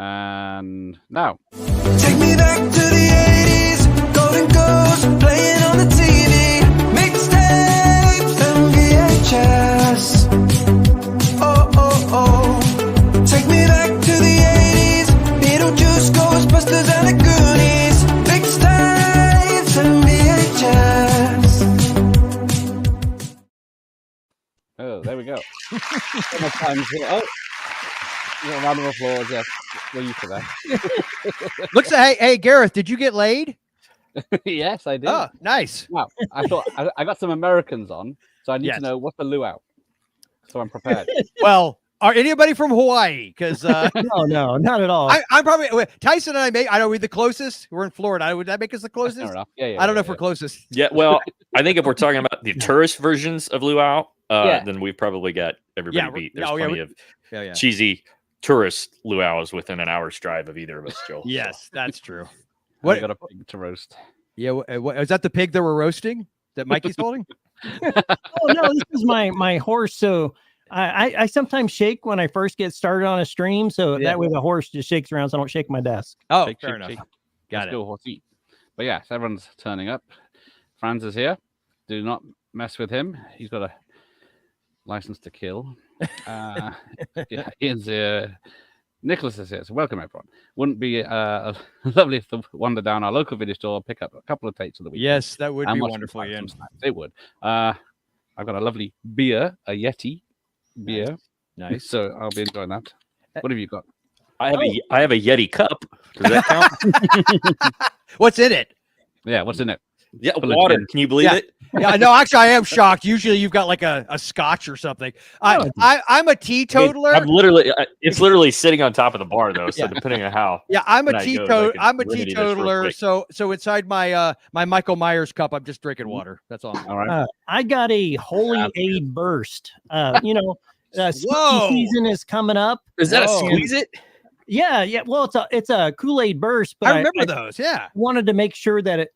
And now. Take me back to the 80s, golden girls playing on the TV, mixtapes and VHS. Oh, oh, oh. Take me back to the 80s, Beetlejuice, Ghostbusters, and the Goonies, mixtapes and VHS. Oh, there we go. Oh, a round of applause. Yes, we're used to that. Looks like, hey, Gareth, did you get laid? Yes, I did. Oh, nice. Now, I thought I got some Americans on, so I need Yes. to know what's the luau. So I'm prepared. Well, are anybody from Hawaii? Because No, not at all. I'm probably Tyson and I know we're the closest. We're in Florida. Would that make us the closest? Fair enough. Yeah, I don't know if we're closest. Yeah, well, I think if we're talking about the tourist versions of luau, then we've probably got everybody beat. There's plenty of cheesy tourist luau's within an hour's drive of either of us, Joel. Yes, that's true. What got a pig to roast? Yeah, is that the pig that we're roasting that Mikey's holding? Oh no, this is my horse. So I sometimes shake when I first get started on a stream, so that way the horse just shakes around, so I don't shake my desk. Oh, Shake, fair shake, enough. shake. Got it. Still horsey. But yes, everyone's turning up. Franz is here. Do not mess with him. He's got a license to kill. Ian's here. Nicholas is here. So welcome, everyone. Wouldn't be lovely if to wander down our local video store, pick up a couple of tapes of the week. Yes, that would and be watch wonderful, some Ian. snacks. It would. I've got a lovely beer, a Yeti beer. Nice. So I'll be enjoying that. What have you got? I have a Yeti cup. Does that count? What's in it? Yeah, what's in it? Yeah, water. Can you believe it? Yeah, no, actually, I am shocked. Usually, you've got like a scotch or something. I'm a teetotaler. I'm literally, it's literally sitting on top of the bar though. So depending on how. Yeah, I'm a when I go, teetotaler. I I'm can a remedy this real teetotaler. quick. So inside my my Michael Myers cup, I'm just drinking water. That's all. All right. I got a Holy Aid burst. Spooky Whoa. season is coming up. Is that a Whoa. squeeze it? Yeah. Well, it's a Kool-Aid burst, but I remember those. Yeah. wanted to make sure that it,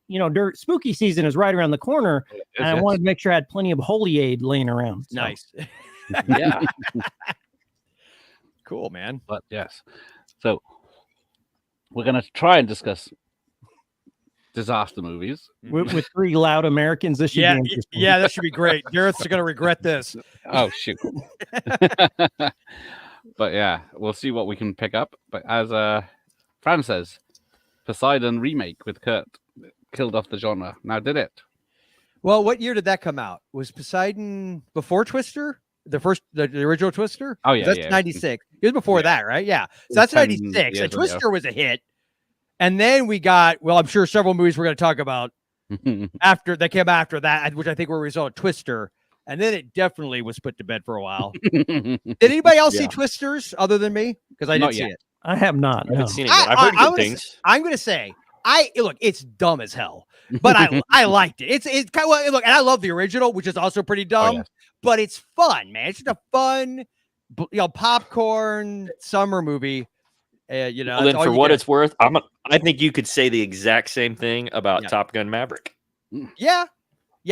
spooky season is right around the corner, and I wanted to make sure I had plenty of Holy Aid laying around. So. Nice. Yeah. Cool, man. But yes. So we're going to try and discuss disaster movies. With three loud Americans, this should Yeah, be interesting. yeah, that should be great. Gareth's gonna regret this. Oh, shoot. But yeah, we'll see what we can pick up. But as Fran says, Poseidon remake with Kurt killed off the genre. Now, did it? Well, what year did that come out? Was Poseidon before Twister? The original Twister? Oh, yeah, That's yeah. 96. It was before that, right? Yeah. So that's 10 96. years And ago. Twister was a hit. And then we got, well, I'm sure several movies we're going to talk about after that came after that, which I think were a result of Twister. And then it definitely was put to bed for a while. Did anybody else see Twisters other than me? Because I Not didn't see yet. it. I have not. I haven't No. seen it yet. I've heard good things. I'm going to say, look, it's dumb as hell, but I liked it. It's kind of look, and I love the original, which is also pretty dumb, yes. but it's fun, man. It's just a fun, popcorn summer movie. Well, that's then all for you what get. it's worth, I think you could say the exact same thing about Top Gun Maverick. Yeah,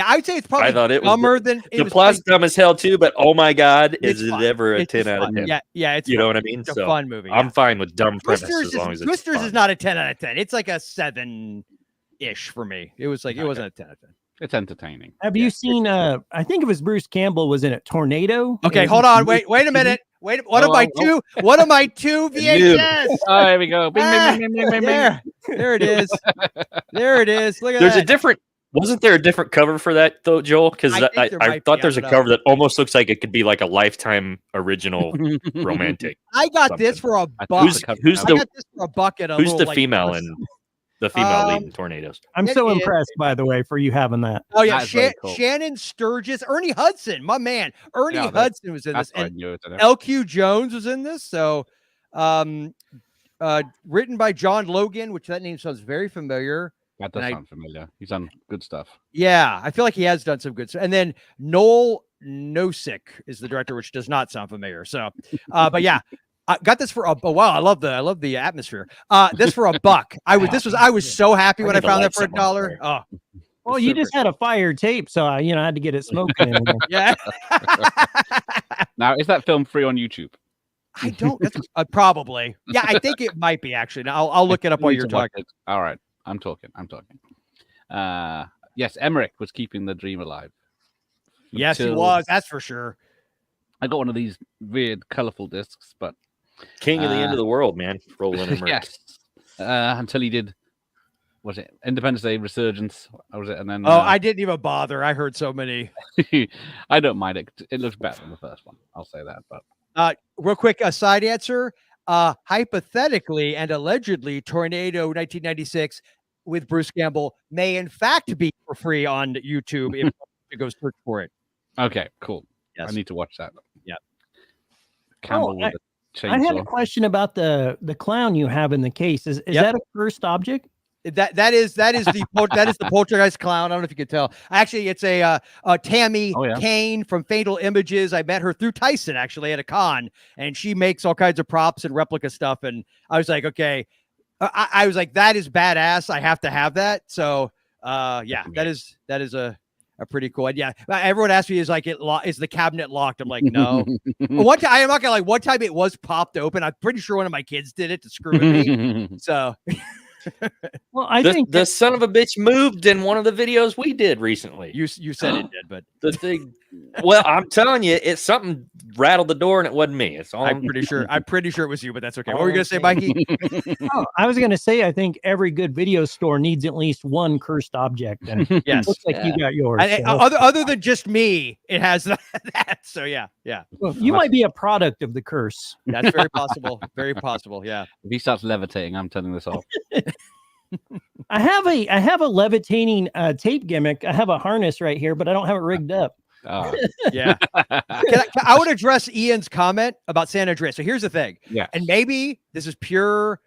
I would say it's probably I thought it was dumber than The plot's dumb as hell too, but oh my god, is it fun. ever a It's 10 just out of fun. 10? Yeah, it's You know fun. what I mean? It's a fun movie. I'm fine with dumb premise Twisters as long as it's Twisters fun. is not a 10 out of 10. It's like a 7-ish for me. It was like it wasn't a 10 out of 10. It's entertaining. Have you seen? I think it was Bruce Campbell was in it. Tornado. Okay, hold on. Wait a minute. One of my two VHS. Oh, there we go. Bing, Ah, bing, bing, bing, bing, bing. there it is. There it is. Look at There's that. wasn't there a different cover for that though, Joel? Because I think I there might thought be, there's I a don't cover know. that almost looks like it could be like a Lifetime original romantic. I got this for a I buck. thought Who's I the got this for a buck at a who's little, the like, female horse- in the female lead in Tornadoes? I'm It so is. impressed, by the way, for you having that. Oh yeah, That is very cool. Shannon Sturgis, Ernie Hudson, my man. Ernie Yeah, Hudson was in That's this, why I and knew it. LQ Jones was in this. So, written by John Logan, which that name sounds very familiar. That does and sound familiar. He's done good stuff. Yeah, I feel like he has done some good stuff. And then Noel Nosek is the director, which does not sound familiar. So, but yeah, I got this for wow. I love the atmosphere. This for a buck. I was so happy when I need to found light that for some on $1. Oh, Well, you just had a fire tape, so I had to get it smoking. yeah. Now, is that film free on YouTube? I don't. That's probably. Yeah, I think it might be actually. Now I'll look it up while you're talking. All right, I'm talking. Yes, Emmerich was keeping the dream alive. Yes, he was. That's for sure. I got one of these weird, colorful discs, but King of the End of the World, man. Roland Emmerich. Yes. Until he did. Was it Independence Day Resurgence? Or was it? And then I didn't even bother. I heard so many. I don't mind it. It looks better than the first one. I'll say that. But real quick, a side answer. Hypothetically and allegedly, Tornado 1996 with Bruce Campbell may in fact be for free on YouTube if you go search for it. Okay, cool. Yes. I need to watch that. Yeah. Campbell with the chainsaw. I had a question about the clown you have in the case. Is that a cursed object? That is the poltergeist clown. I don't know if you can tell. Actually, it's a Tammy Kane from Fatal Images. I met her through Tyson actually at a con, and she makes all kinds of props and replica stuff. And I was like, okay, I was like, that is badass. I have to have that. So yeah, that is a pretty cool idea. Everyone asked me, is the cabinet locked? I'm like, no. One time, I'm not gonna like. One time it was popped open. I'm pretty sure one of my kids did it to screw with me. So. Well, I think the son of a bitch moved in one of the videos we did recently. You said it did, but the thing. Well, I'm telling you, it's something rattled the door, and it wasn't me. It's all. I'm pretty sure it was you, but that's okay. What were you gonna say, Mikey? I was gonna say, I think every good video store needs at least one cursed object. And yes, looks like you got yours. And, other than just me, it has that. So yeah. Well, you might be a product of the curse. That's very possible. Very possible. Yeah. If he starts levitating, I'm turning this off. I have a levitating tape gimmick. I have a harness right here, but I don't have it rigged up. Oh. Yeah. I would address Ian's comment about San Andreas. So here's the thing. Yeah. And maybe this is pure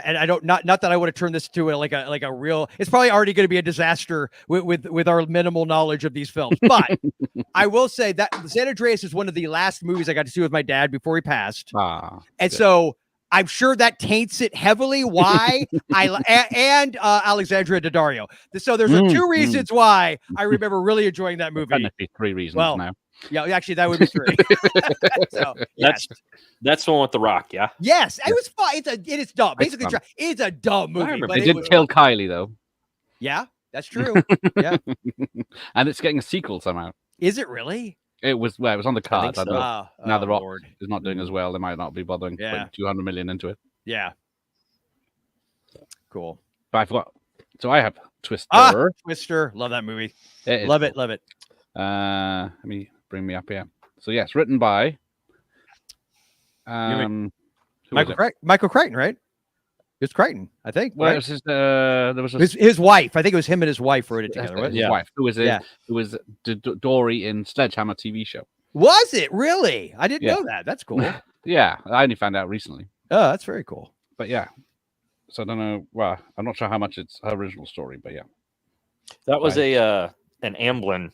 and I don't not that I would have turned this to like a real. It's probably already going to be a disaster with our minimal knowledge of these films. But I will say that San Andreas is one of the last movies I got to see with my dad before he passed. And so I'm sure that taints it heavily. Why and Alexandria Daddario. So there's two reasons why I remember really enjoying that movie. That might be 3 reasons now. Yeah, actually, that would be 3. So, that's the one with The Rock. Yeah. Yes, it was fun. It is dumb. Basically, it's a dumb movie. But it did kill Kylie though. Yeah, that's true. Yeah, and it's getting a sequel somehow. Is it really? It was on the cards. So. Now The Rock is not doing as well. They might not be bothering putting 200 million into it. Yeah. Cool. But I forgot. So I have Twister. Twister. Love that movie. Love it. Let me bring me up here. So yes, written by Michael Crichton, right? It's Crichton, I think. Well, right? There was his wife. I think it was him and his wife wrote it together. His wife, who was Dory in Sledgehammer TV show. Was it really? I didn't know that. That's cool. Yeah, I only found out recently. Oh, that's very cool. But yeah, so I don't know. Well, I'm not sure how much it's her original story, but yeah, that was an Amblin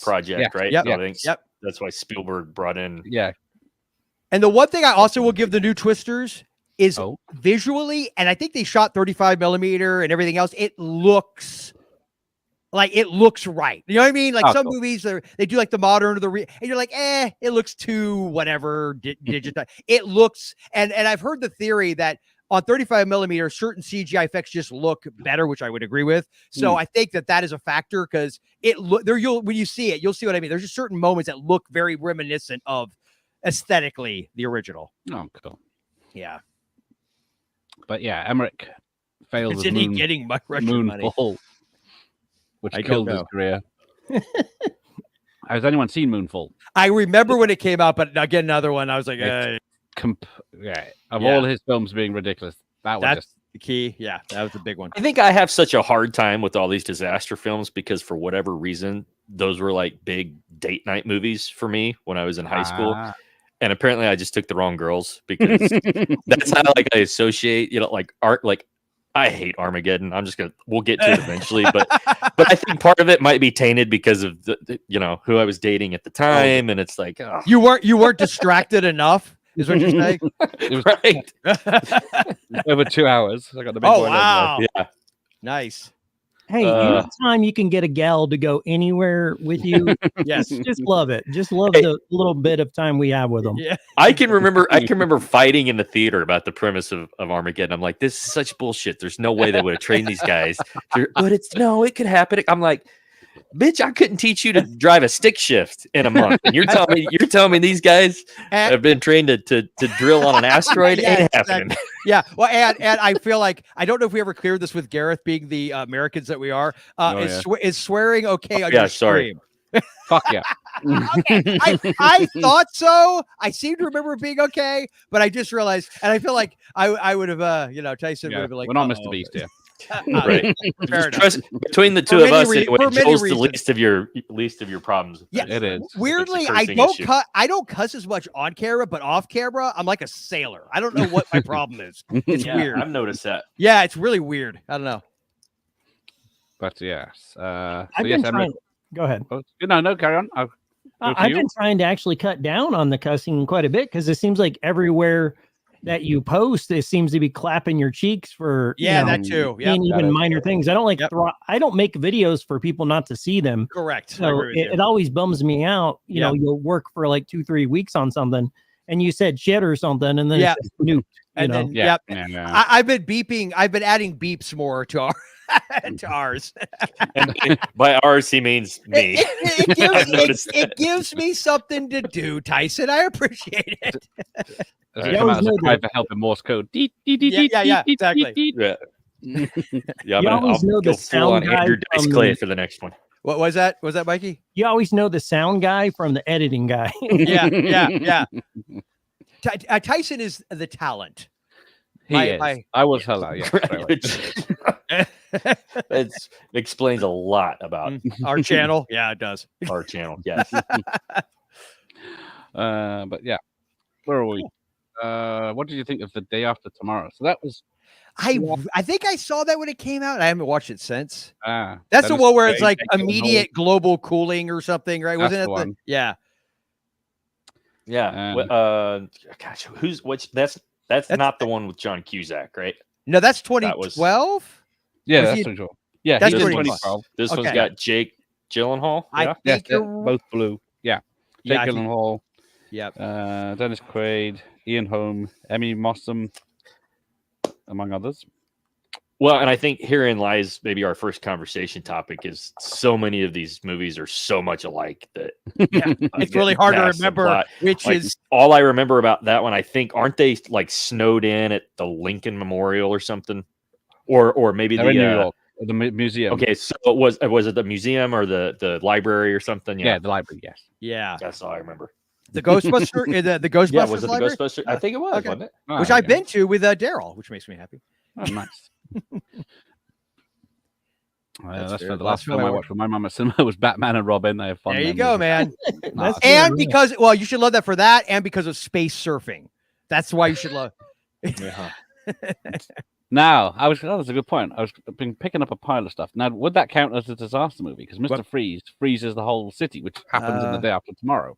project, right? Yep. So I think that's why Spielberg brought in. Yeah. And the one thing I also will give the new Twisters is visually, and I think they shot 35 millimeter and everything else. It looks right. You know what I mean? Like some movies, they do like the modern or and you're like, it looks too whatever digital. It looks, and I've heard the theory that on 35 millimeter, certain CGI effects just look better, which I would agree with. So I think that is a factor because when you see it, you'll see what I mean. There's just certain moments that look very reminiscent of aesthetically the original. Oh, cool. Yeah. But yeah, Emmerich failed with Isn't he getting my Russian money? Moonfall, which killed his career. Has anyone seen Moonfall? I remember when it came out, but again, another one. I was like, all his films being ridiculous, that's the key. Yeah, that was the big one. I think I have such a hard time with all these disaster films because for whatever reason, those were like big date night movies for me when I was in high school. And apparently I just took the wrong girls because that's how I associate, like art, like I hate Armageddon. We'll get to it eventually, but I think part of it might be tainted because of the who I was dating at the time. And it's like, you weren't distracted enough is what you're saying. It was right. Over 2 hours. I got the big wow. Yeah. Nice. Hey, anytime you can get a gal to go anywhere with you, Yes. just love it. Just love Hey. the little bit of time we have with them. Yeah. I can remember fighting in the theater about the premise of Armageddon. I'm like, this is such bullshit. There's no way they would have trained these guys. But it could happen. I'm like, bitch, I couldn't teach you to drive a stick shift in a month. And you're telling me these guys And- have been trained to drill on an asteroid? Yeah, Ain't happening. Yeah. Well, and I feel like I don't know if we ever cleared this with Gareth being the Americans that we are. Is swearing okay on Yeah, your sorry. stream? Fuck yeah. Okay. I thought so. I seem to remember it being okay, but I just realized, and I feel like I would have, Tyson would Yeah, have been like, we're not "Uh-oh." Mr. Beast here. Right. Fair enough. Trust, between the two For of many us, anyway, for many Joel's the reasons. least of your problems. with Yeah, this. It is. Weirdly, It's a I cursing don't issue. cut. I don't cuss as much on camera, but off camera, I'm like a sailor. I don't know what my problem is. It's Yeah, weird. I've noticed that. Yeah, it's really weird. I don't know. But yes. I've So been yes, trying. Go ahead. no, carry on. Go to I've you. been trying to actually cut down on the cussing quite a bit because it seems like everywhere that you post, it seems to be clapping your cheeks for Yeah, you know, that too. Yeah, and even minor things. I don't like. Yep. I don't make videos for people not to see them. correct. I So agree with you. it always bums me out. You Yeah. know, you'll work for like 2-3 weeks on something, and you said shit or something, and then Yeah. it's just nuked. You And know, then, Yeah. yep. Yeah. I've been beeping. I've been adding beeps more to our to ours. And by ours, he means me. It I've noticed it gives me something to do, Tyson. I appreciate it. Does You it come always out as a know cry that- for help in Morse code? Yeah, exactly. Yeah. Yeah, You always know the go full on sound guy Andrew Dice from Clay the- for the next one. What was that? Was that Mikey? you always know the sound guy from the editing guy. Yeah. Tyson is the talent. He My- is. my- I will tell that. Yeah. straight away. It explains a lot about Our channel. Yeah, it does. our channel. Yes. But yeah, where are we? What did you think of The Day After Tomorrow? So that was I think I saw that when it came out. I haven't watched it since. that's That's the one where it's like Jake Gyllenhaal. immediate global cooling or something, right? That's Wasn't it? the one. Yeah. Yeah. Gosh, that's not the one with John Cusack, right? No, that's That was- 2012. Yeah, Was that's he- for sure. Yeah, That's he was pretty 2012. This Okay. one's got Jake Gyllenhaal. I Yeah. Yes, think you're both blue. Yeah, Jake Yeah, I think- Gyllenhaal, Yep. Dennis Quaid, Ian Holm, Emmy Mossum, among others. Well, and I think herein lies maybe our first conversation topic is so many of these movies are so much alike that It's really hard to past the remember plot. which Like, is all I remember about that one. I think aren't they like snowed in at the Lincoln Memorial or something, or maybe They're in New the York, at the museum. okay. So was it the museum or the library or something? Yeah, the library. Yes. yeah. That's all I remember. The Ghostbuster the Ghostbusters Yeah, was it the library, Ghostbuster? I think it was, Okay. wasn't it? Oh, which there I've you go. been to with Daryl, which makes me happy. Oh, nice. That's That's fair. the last That's film why I I watched with my mum at cinema was Batman and Robin. I have fun. There you go, man. That's And good, yeah. because you should love that for that, and because of space surfing. That's why you should love. Yeah. Now, that's a good point. I've been picking up a pile of stuff. Now, would that count as a disaster movie? Because Mr. What? Freeze freezes the whole city, which happens in the day after tomorrow.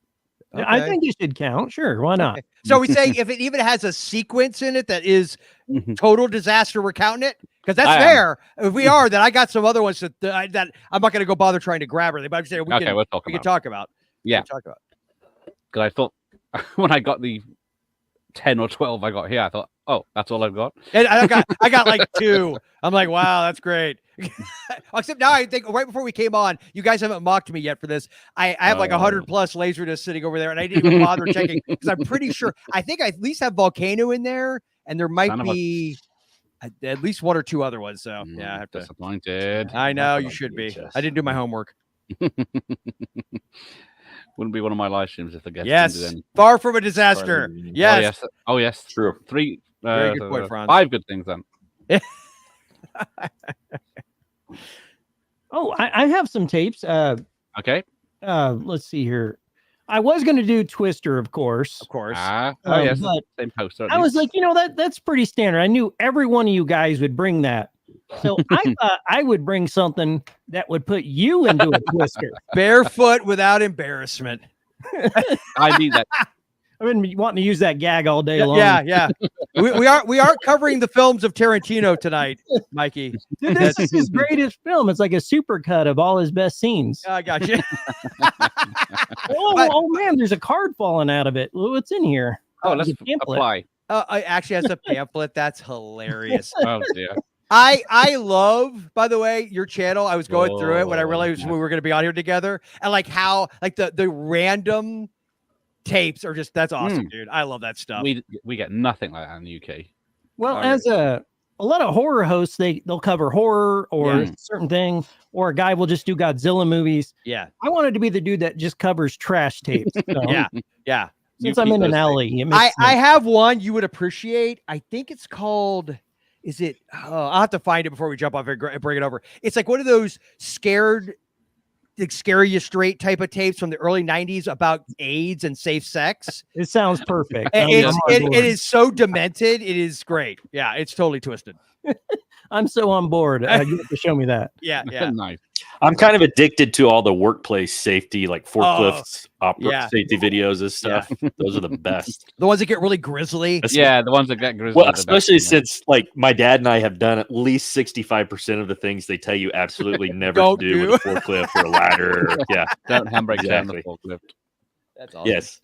I Okay. think it should count. Sure, why not? So we say if it even has a sequence in it that is total disaster, we're counting it because that's I am. fair. If we are, then I got some other ones that I'm not going to go bother trying to grab her. But I'm saying Okay, we'll talk we can about it. talk about. Yeah. We can talk about. Because I thought when I got the 10 or 12 I got here, I thought, oh, that's all I've got. And I got like 2. I'm like, wow, that's great. Except now I think right before we came on, you guys haven't mocked me yet for this. I have like 100 plus Laserdisc sitting over there, and I didn't even bother checking because I'm pretty sure I think I at least have Volcano in there, and there might Son of a- be at least 1 or 2 other ones. So yeah, I have to. Disappointed. I know Not you on should be. VHS. I didn't do my homework. Wouldn't be one of my live streams if the guests Yes, didn't do anything. far from a disaster. Far from- Yes. Oh, yes. True. 3. Very good point, Franz. 5 good things then. Oh, I have some tapes. Okay. Let's see here. I was going to do Twister, of course. Of course. Oh, yes. But Same poster. at I was least. like, that's pretty standard. I knew every one of you guys would bring that. So I thought I would bring something that would put you into a Twister. Barefoot without embarrassment. I need that. I've been wanting to use that gag all day long. Yeah. we aren't covering the films of Tarantino tonight, Mikey. Dude, this is his greatest film. It's like a super cut of all his best scenes. I got you. Oh man, there's a card falling out of it. What's in here? Oh, let's It's a pamphlet. apply. I actually has a pamphlet. That's hilarious. Oh dear. I love, by the way, your channel. I was going through it when I realized yeah. we were going to be on here together, and like how like the random tapes are just that's awesome, dude. I love that stuff. We get nothing like that in the UK. Well, Oh, as a lot of horror hosts, they'll cover horror or Yeah. certain thing, or a guy will just do Godzilla movies. Yeah, I wanted to be the dude that just covers trash tapes. So, yeah. Since You I'm keep in an those alley, it makes I sense. have one you would appreciate. I think it's called. Is it? I'll have to find it before we jump off and bring it over. It's like one of those scare you straight type of tapes from the early 90s about AIDS and safe sex. It sounds perfect. And I'm on board. it is so demented. It is great. Yeah, it's totally twisted. I'm so on board. You have to show me that. Yeah. Nice. I'm kind of addicted to all the workplace safety, like forklifts, yeah. safety videos and stuff. Those are the best. The ones that get really grizzly. Yeah, the ones that get grizzly. Well, are the best, especially isn't it? since like my dad and I have done at least 65% of the things they tell you absolutely never to Don't do with a forklift or a ladder. Yeah. don't handbrake down the Exactly. forklift. That's awesome. Yes.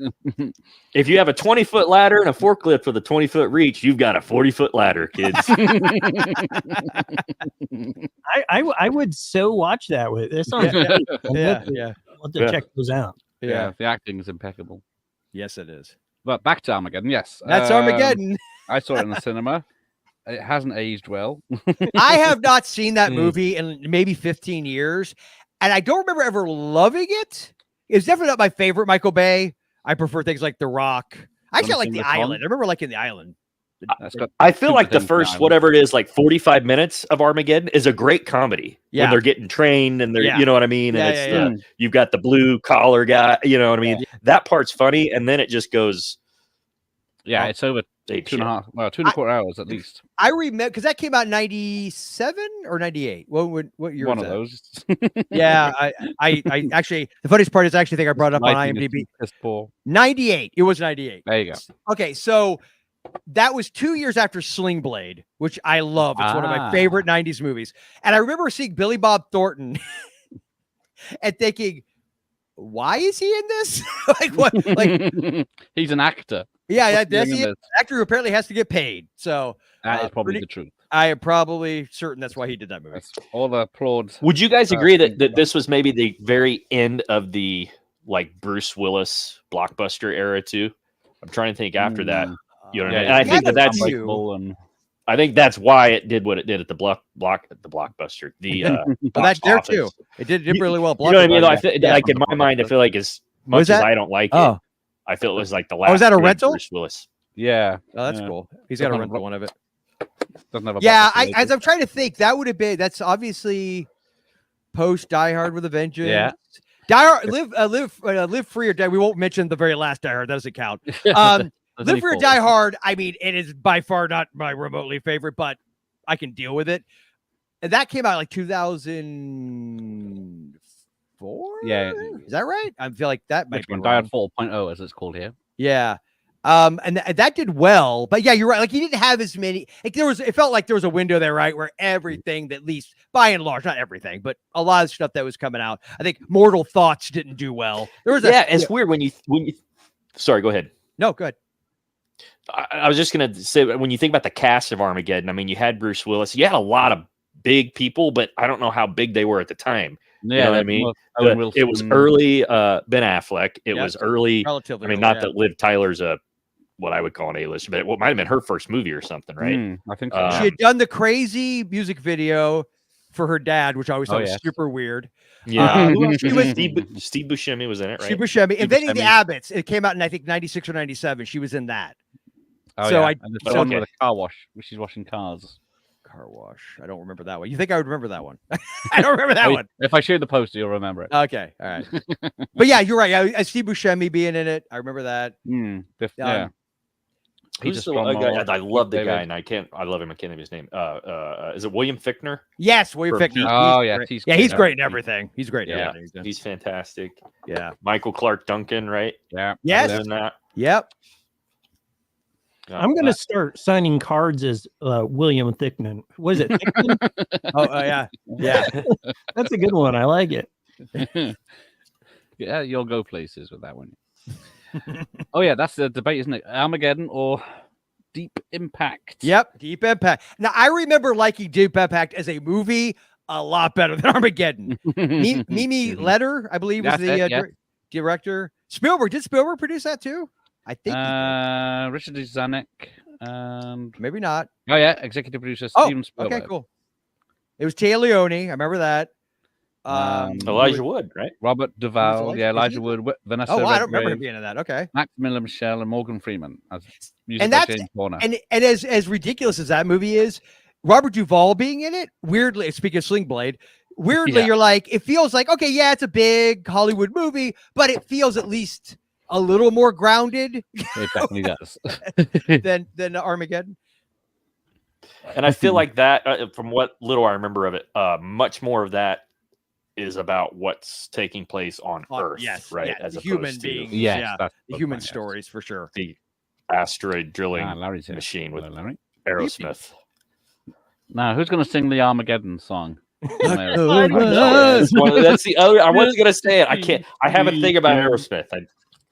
If you have a 20-foot ladder and a forklift with a 20-foot reach, you've got a 40-foot ladder, kids. I would so watch that with this. Sounds Yeah. great. Yeah. I'll have to Yeah. check those out. Yeah, the acting is impeccable. Yes, it is. But back to Armageddon, yes. That's Armageddon. I saw it in the cinema. It hasn't aged well. I have not seen that Mm. movie in maybe 15 years, and I don't remember ever loving it. It's definitely not my favorite Michael Bay. I prefer things like The Rock. Actually, I like Wanna The sing the song? Island. I remember liking The Island. That's got I feel Super like the Thin first, Time. whatever it is, like 45 minutes of Armageddon is a great comedy. Yeah. When they're getting trained and they're, Yeah. you know what I mean? Yeah, And it's yeah, the, you've got the blue collar guy, you know what I mean? Yeah. That part's funny. And then it just goes, Yeah, Oh. it's over ape two and a shit. half, well, 2.25 hours at least. I remember because that came out in 97 or 98. What year One was of that? those. Yeah, I actually, the funniest part is I actually think I brought it up on IMDb. Piss poor. 98. It was 98. There you go. Okay, so that was 2 years after Sling Blade, which I love. It's one of my Ah. favorite 90s movies. And I remember seeing Billy Bob Thornton and thinking, why is he in this? like what? Like, He's an actor. yeah, What's that's he doing in the this? actor who apparently has to get paid. So That is probably pretty- the truth. I am probably certain that's why he did that movie. That's all the applauds. Would you guys Uh, agree that this was maybe the very end of the like Bruce Willis blockbuster era too? I'm trying to think after that. You know what I mean? And I think that's like- Unbreakable and I think that's why it did what it did at the blockbuster. The But box that's there office. too. It did really well. You know what I mean? Blockbuster. I feel, Yeah. like in my mind, I feel like as much Was as that? I don't like Oh. it, I feel it was like the last. was that a good rental? Bruce Willis. yeah, Oh, that's Yeah. cool. He's got a Doesn't rental have- one of it. doesn't have a Yeah, box office as I'm trying to think, that would have been that's obviously post Die Hard with a Vengeance. Yeah. Die Hard, live free or die. We won't mention the very last Die Hard. That doesn't count. There's Live only Free or four. Die Hard. I mean, it is by far not my remotely favorite, but I can deal with it. And that came out like 2004. Yeah. Is that right? I feel like that might Which be one? Die wrong. Hard 4.0 as it's called here. Yeah. And that did well, but yeah, you're right. Like he didn't have as many. Like it felt like there was a window there, right, where everything, at least by and large, not everything, but a lot of stuff that was coming out. I think Mortal Thoughts didn't do well. There was Yeah, it's weird when you. Sorry, go ahead. no good. I was just gonna say when you think about the cast of Armageddon, I mean, you had Bruce Willis. You had a lot of big people, but I don't know how big they were at the time. Yeah, know what I like, mean? Owen It was Wilson. early Ben Affleck. It Yeah, was early. Relatively. I mean, early, not yeah. that Liv Tyler's a what I would call an A-list, but it might have been her first movie or something, right? I think so. Uh, She had done the crazy music video for her dad, which I always thought Oh, was yes. super weird. Yeah, who else she was was- Steve Buscemi was in it, right? Steve Buscemi, Inventing the Buscemi. Abbots. It came out in I think 96 or 97. She was in that. Oh, so yeah. I- and there's the so- one okay. with a car wash, which is washing cars. Car Wash. I don't remember that one. You think I would remember that one? I don't remember that Oh, one. If I show you the poster, you'll remember it. Okay, all right. But yeah, you're right. Yeah, Steve Buscemi being in it, I remember that. Yeah. Who's Peter the guy? Stormare, I love the David. guy, and I love him. I can't think of his name. Is it William Fichtner? Yes, William For Fichtner. Pete. Oh, He's yeah, great. he's Yeah, great. he's great in everything. He's great in Yeah, everything. he's fantastic. Yeah. Michael Clark Duncan, right? Yeah. Yes. Was in that. Yep. I'm going to start signing cards as William Thickman. Was it Thickman? Yeah. Yeah. That's a good one. I like it. Yeah, you'll go places with that one. Oh yeah, that's the debate, isn't it? Armageddon or Deep Impact? Yep. Deep Impact. Now I remember liking Deep Impact as a movie a lot better than Armageddon. Mimi Letter, I believe, was That's the it, yeah. director. Spielberg. Did Spielberg produce that too? I think he did. Richard Zanuck and Maybe not. oh yeah, executive producer Oh, Steven Spielberg. okay, cool. It was Tia Leone. I remember that. Elijah Wood, right? Robert Duvall, Elijah- yeah, is Elijah he? Wood, Vanessa Oh, I don't remember him Redgrave, being in that. Okay. Max Miller Michelle, and Morgan Freeman. As music And by that's- James Horner. And as ridiculous as that movie is, Robert Duvall being in it, weirdly, speaking of Sling Blade, weirdly, Yeah. you're like, it feels like, okay, yeah, it's a big Hollywood movie, but it feels at least a little more grounded It definitely does. than Armageddon. And I feel like that, from what little I remember of it, much more of that is about what's taking place on Earth, Yes, right? yeah, As the opposed human to beings, Yes, yeah, that's the what human mine is. stories for sure. the asteroid drilling Larry's here. machine with Hello, Larry. Aerosmith. Now, who's going to sing the Armageddon song? That's the other. I wasn't gonna say it. I can't. I have a thing about Aerosmith. I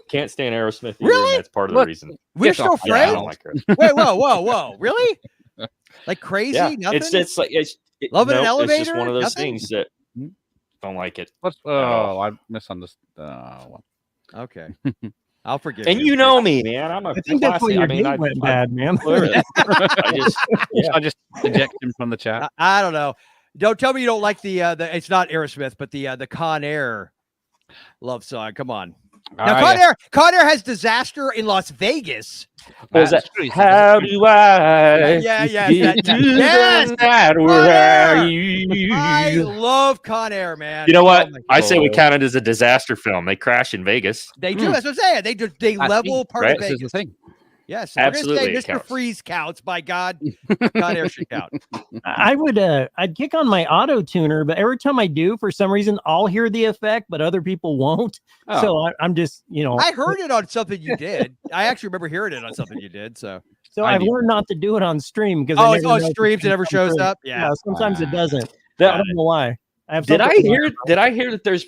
can't stand Aerosmith either, Really? and that's part of Look, the reason. We're Get still off my Yeah, I friends? don't like Aerosmith. Wait, whoa. Really? Like crazy? Yeah, Nothing? it's like Love in an nope, It's just elevator? one of those Nothing? things that Hmm? don't like it. What's, oh, I misunderstood. Okay. I'll forgive And you. you know me, man. I'm a I think that's why classy- your I mean, date went bad, man. I just I just eject him from the chat. I don't know. Don't tell me you don't like the it's not Aerosmith, but the Con Air love song. Come on. Now Con Air has Disaster in Las Vegas. What was that? That's true. How do I Yeah, get to yes. that where you? I love Con Air, man. You know what? Oh my I say we God. count it as a disaster film. They crash in Vegas. They do. That's what I'm saying. They That's level me, part right? of This is Vegas. the thing. Yes, we're gonna say Absolutely, it Mr. counts. Freeze counts. By God, Con Air should count. I would I'd kick on my auto tuner, but every time I do, for some reason, I'll hear the effect, but other people won't. Oh. So I'm just, I heard it on something you did. I actually remember hearing it on something you did. So I've need- learned not to do it on stream because oh, it's on streams. It never shows up. Yeah, Yeah. sometimes it doesn't. I That- don't know why. I have Did I something- hear? Did I hear that there's?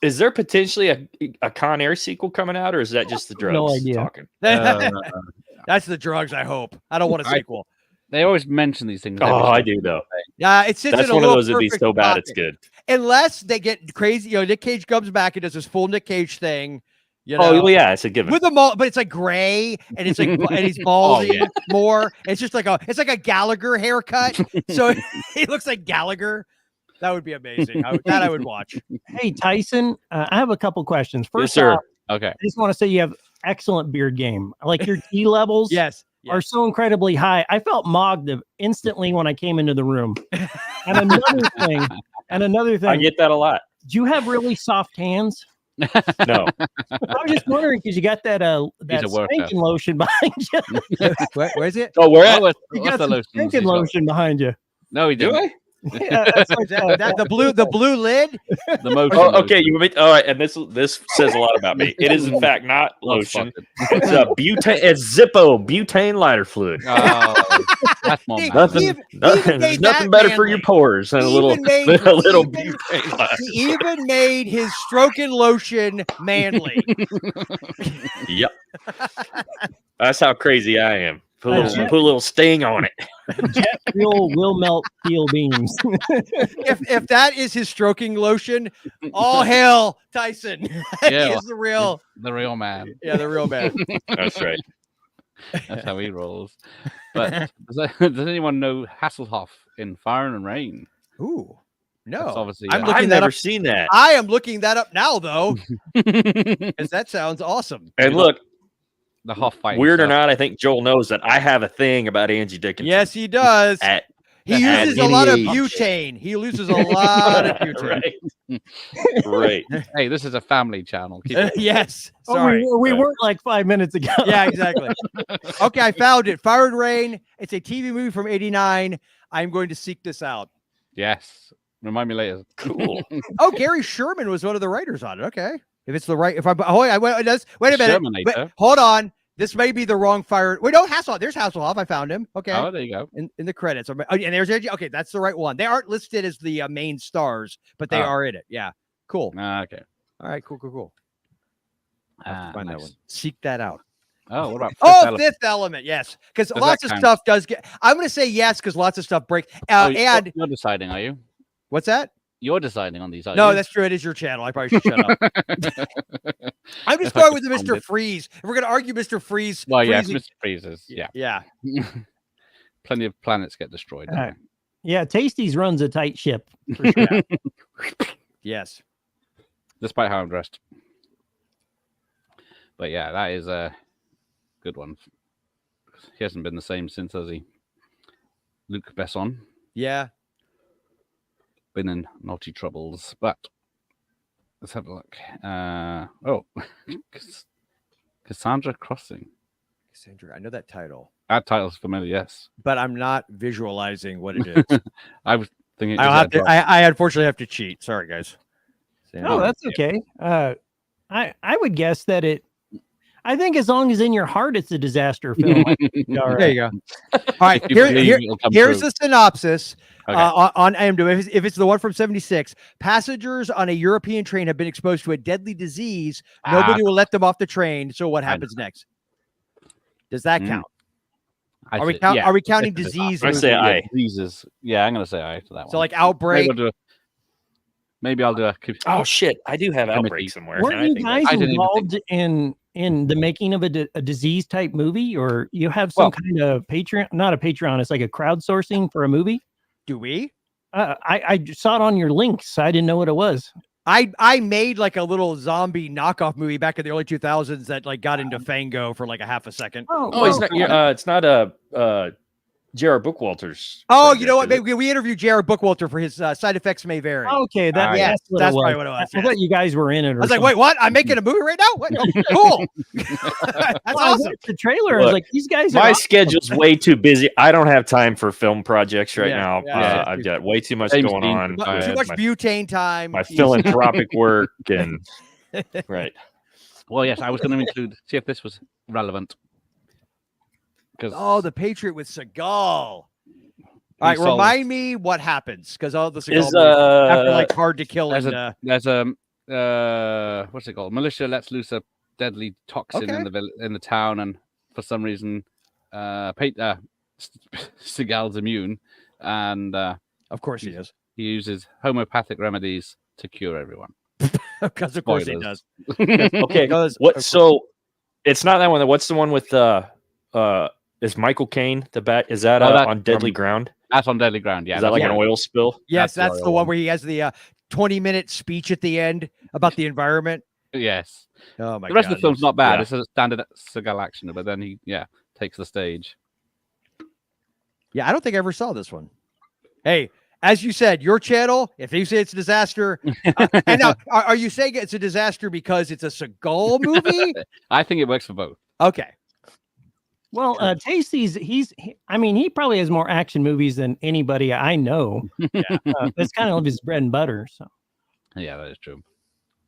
Is there potentially a Con Air sequel coming out, or is that just the drugs No idea. talking? That's the drugs. I hope. I don't want a I- sequel. They always mention these things. Oh, I do though. Yeah, it sits That's in a one of little those that'd be perfect so bad it's pocket. good. Unless they get crazy. Nick Cage comes back and does this full Nick Cage thing. You know, Oh well, yeah, it's a given. with the but it's like gray and it's like and he's balding more. It's just like it's like a Gallagher haircut. So he looks like Gallagher. That would be amazing. I would watch. Hey Tyson, I have a couple questions. Yes, First sir. off, Okay. I just want to say you have excellent beard game. Like your T levels Yes. are so incredibly high. I felt mogged instantly when I came into the room. And another thing, I get that a lot. do you have really soft hands? No, I was just wondering because you got that He's a worker. spanking lotion behind you. Where's it? oh, where at? Oh, what's You the got some lotions spanking he's got? lotion behind you. No, he Do didn't. I? Yeah, that's like That the blue lid? The motion. Oh, okay. You all right? And this says a lot about me. It is in fact not lotion. It's a butane. It's Zippo butane lighter fluid. Oh, that's more He- manly. Nothing. even There's made nothing that better for your manly. pores than a He little even made- a little even- butane lighter. He even made his stroking lotion manly. Yep. That's how crazy I am. Put a little sting on it. jet fuel will melt steel beams. if that is his stroking lotion, all hail Tyson. He Yeah. is the real, The real man. the real man. That's right. That's how he rolls. But does anyone know Hasselhoff in Fire and Rain? Ooh, That's no. obviously. I'm uh, looking I've that never up. seen that. I am looking that up now, though, because that sounds awesome. And look, the Hoff fight. weird or not, I think Joel knows that I have a thing about Angie Dickinson. Yes, he does. At He at uses a any lot of age. butane. He uses a lot of butane. right. Hey, this is a family channel. Keep it. Yes. Oh, Sorry. we weren't like 5 minutes ago. Yeah, exactly. Okay, I found it. Fire and Rain. It's a TV movie from '89. I'm going to seek this out. Yes. Remind me later. Cool. Oh, Gary Sherman was one of the writers on it. Okay. If it's the right, if I'm, oh, wait a minute. Shermanator. Hold on. This may be the wrong fire. Wait, no, Hasselhoff. There's Hasselhoff. I found him. Okay. Oh, there you go. In the credits. And there's okay. That's the right one. They aren't listed as the main stars, but they are in it. Yeah. Cool. Okay. All right. Cool. I'll have to find that nice. one. Seek that out. Oh, what about Fifth Element? Yes, because lots of count? stuff does get. I'm going to say yes because lots of stuff break. And you're deciding, are you? what's that? You're deciding on these, are No, you? that's true. It is your channel. I probably should shut up. I'm just going with the Mr. Freeze. If we're going to argue Mr. Freeze, Well, yes, freezing- Mr. Freezes. Yeah. yeah. Plenty of planets get destroyed. don't Yeah, Tasties runs a tight ship for sure. they? Yes. Despite how I'm dressed. But yeah, that is a good one. He hasn't been the same since, has he? Luc Besson. Yeah. Been in naughty troubles, but let's have a look. Cassandra Crossing. Cassandra, I know that title, That title's familiar, yes. but I'm not visualizing what it is. I was thinking. I'll have to. I unfortunately have to cheat. Sorry, guys. No, that's okay. I would guess that I think as long as in your heart it's a disaster film. I think you'll be all There you right. go. All right, If you believe it'll come here's true. the synopsis Okay. on IMDb. If it's the one from '76, passengers on a European train have been exposed to a deadly disease. Nobody will let them off the train. So what happens next? Does that count? I Are we say- count? yeah, Are we counting it is. disease? I say aye. Diseases. Yeah, I'm gonna say aye to that one. So like outbreak. Maybe I'll do a. Oh shit! I do have Comedy. Outbreak somewhere. Weren't and I you think guys I didn't even involved in the making of a disease type movie, or you have some Well- kind of Patreon? Not a Patreon. It's like a crowdsourcing for a movie. Do we? I saw it on your links. I didn't know what it was. I made like a little zombie knockoff movie back in the early 2000s that like got into Fango for like a half a second. Oh, it's not a J.R. Bookwalter's. Oh, project, you know what? is it? Maybe we interviewed Jared Bookwalter for his side effects may vary. Okay, Ah, yeah, that's what that's it was. probably what it was, I yes. thought you guys were in it. I was like, wait, what? I'm making a movie right now? What? Oh, cool. That's awesome. The trailer. I was Look, like, these guys are My awesome. schedule's way too busy. I don't have time for film projects right Yeah, now. yeah. I've got way too much Same going scene. on. Too Yeah, much butane time. my philanthropic work and right. Well, yes, I was going to include. See if this was relevant. Because Oh, the Patriot with Seagal. All right, solves- remind me what happens because all the Seagal Is movies, after like Hard to Kill there's and there's a what's it called? Militia lets loose a deadly toxin Okay. in the town, and for some reason, Seagal's immune, and of course he is he uses homeopathic remedies to cure everyone. because of course he does. Spoilers. Okay. Because, of What? course- So it's not that one. What's the one with is Michael Caine the bat? Is that Oh, that's on Deadly from- Ground? That's on Deadly Ground. Yeah, Is that like that's an the oil spill? yes, that's that's the the oil one one. where he has the 20-minute speech at the end about the environment. one. Yes. Oh my The rest of the film's not bad. Yeah. It's a standard Seagal action, but then he takes the stage. Yeah, I don't think I ever saw this one. Hey, as you said, your channel, if you say it's a disaster, and now, are you saying it's a disaster because it's a Seagal movie? I think it works for both. Okay. Well, Tasty's he probably has more action movies than anybody I know. That's kind of his bread and butter. So Yeah, that is true.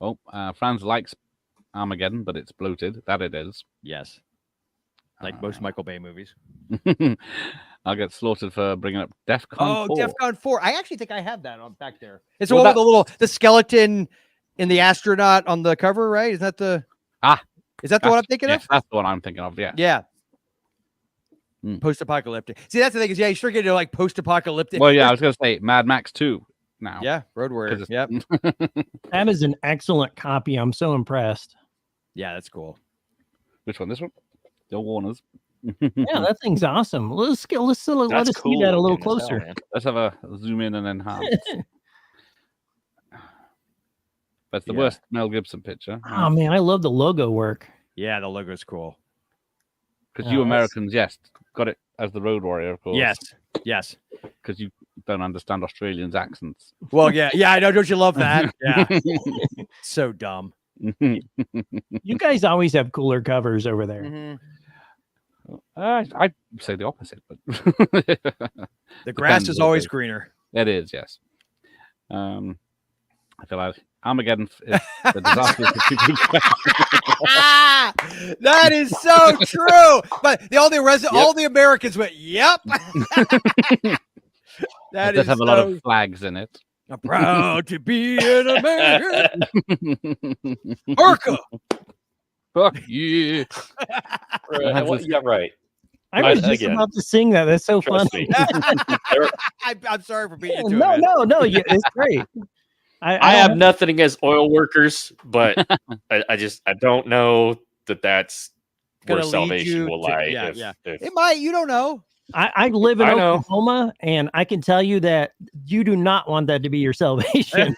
Oh, Franz likes Armageddon, but it's bloated. That it is. Yes. Like most Michael Bay movies. I'll get slaughtered for bringing up DEFCON Oh, 4. DEFCON 4. I actually think I have that on back there. It's the Well, one with the skeleton in the astronaut on the cover, right? Is that the Is that the one I'm thinking Yes, of? that's the one I'm thinking of. Yeah. Yeah. Hmm. Post-apocalyptic. See, that's the thing is, you start getting to like post-apocalyptic. Well, yeah, I was going to say Mad Max 2 now. Yeah, Road Warrior. 'Cause Yep. that is an excellent copy. I'm so impressed. Yeah, that's cool. Which one? This one? The Warners. Yeah, that thing's awesome. Let us let us see that a little looking as hell, closer. man. Let's have a zoom in and enhance. That's the Yeah. worst Mel Gibson picture. Oh man, I love the logo work. Yeah, the logo's cool. Because you Oh, that's- Americans, yes, got it as the Road Warrior, of course. Yes. Yes. Because you don't understand Australians' accents. Well, yeah. Yeah, I know. Don't you love that? Yeah. So dumb. You guys always have cooler covers over there. Mm-hmm. I'd say the opposite, but The grass Depends is what always day. greener. it is, yes. I feel like Armageddon is the disaster for people who That is so true. But all the Americans went, "Yep." That it does is have a lot of flags in it. I'm proud to be an American. America. Fuck yeah. Yeah, right. I was just again, about to sing that. That's so Trust funny. me. I'm sorry for beating you to No, it. man. no, it's great. I have nothing against oil workers, but I don't know that that's where Gonna lead salvation you will to- lie. yeah, if, yeah. if- It might. You don't know. I live in I know. Oklahoma, and I can tell you that you do not want that to be your salvation.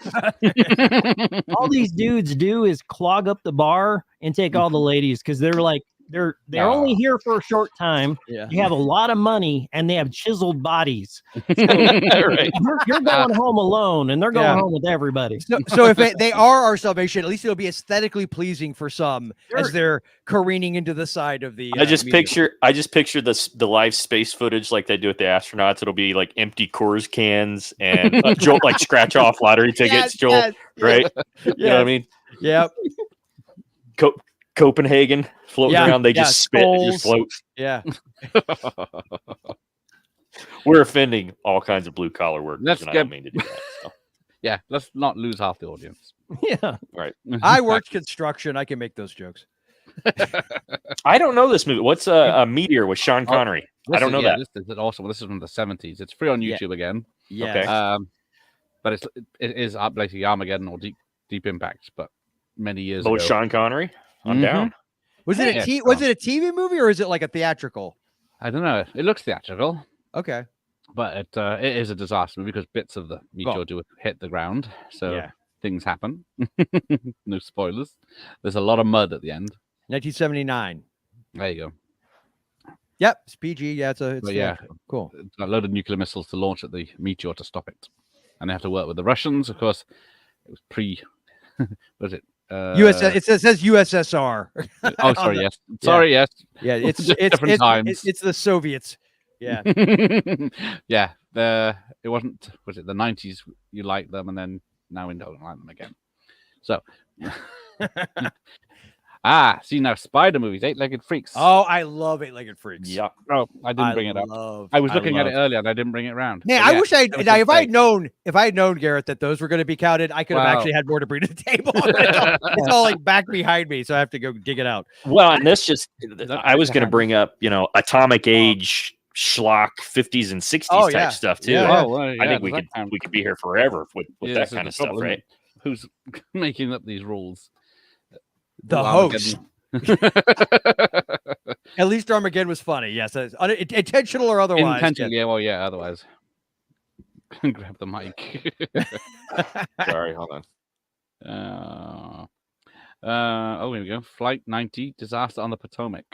All these dudes do is clog up the bar and take all the ladies because they're like they're only here for a short time. Yeah. They have a lot of money and they have chiseled bodies. Right. You're going home alone, and they're going Yeah. home with everybody. So if they are our salvation, at least it'll be aesthetically pleasing for some as they're careening into the side of the. I just meteor. picture the live space footage like they do with the astronauts. It'll be like empty Coors cans and Joel like scratch off lottery tickets. Yes, Joel, yes, right? You know what I mean? Yep. Copenhagen floating Yeah, around. They yeah, just spit. It just skulls. floats. Yeah. We're offending all kinds of blue collar workers, Let's and I get- don't mean to do that. So. Yeah, let's not lose half the audience. Yeah. I worked construction. I can make those jokes. I don't know this movie. What's a Meteor with Sean Connery? I don't know that. This is also this is from the 70s. It's free on Yeah. YouTube again. Yeah. Okay. But it is basically Armageddon or Deep Impact, but many years Oh, ago. with Sean Connery? I'm Mhm. down. Was it Yeah, was it a TV movie or is it like a theatrical? I don't know. It looks theatrical, Okay. but it is a disaster movie because bits of the meteor do hit the ground, so Yeah. things happen. No spoilers. There's a lot of mud at the end. 1979. There you go. Yep. It's PG. Yeah. It's But yeah, theatrical. Cool. it's got a load of nuclear missiles to launch at the meteor to stop it, and they have to work with the Russians. Of course, it was pre. Was it? It says USSR. Oh, sorry. Yes. Sorry. Yes. Yeah. It's Just different times. It's the Soviets. Yeah. Yeah. It wasn't. Was it the 90s? You liked them, and then now we don't like them again. So. See now, spider movies, Eight-Legged Freaks. Oh, I love Eight-Legged Freaks. Yeah. Oh, I didn't bring it up. I was looking at it earlier, and I didn't bring it around. Man, But I yeah, wish I that was now a if I had mistake. known Garrett that those were going to be counted, I could have Wow. actually had more to bring to the table. It's all like back behind me, so I have to go dig it out. Well, and this just, I was going to hard. bring up, Atomic Age, schlock, 50s and 60s Oh, type yeah. stuff too. Yeah. Oh, well, I yeah, think we does could that count? we could be here forever with Yeah, that this is kind the of stuff, trouble, isn't right? it? Who's making up these rules? The Ooh, host. Armageddon. At least Armageddon was funny. Yes, intentional or otherwise. Intentionally, yeah, well, yeah. Otherwise, grab the mic. Sorry, hold on. Here we go. Flight 90, disaster on the Potomac.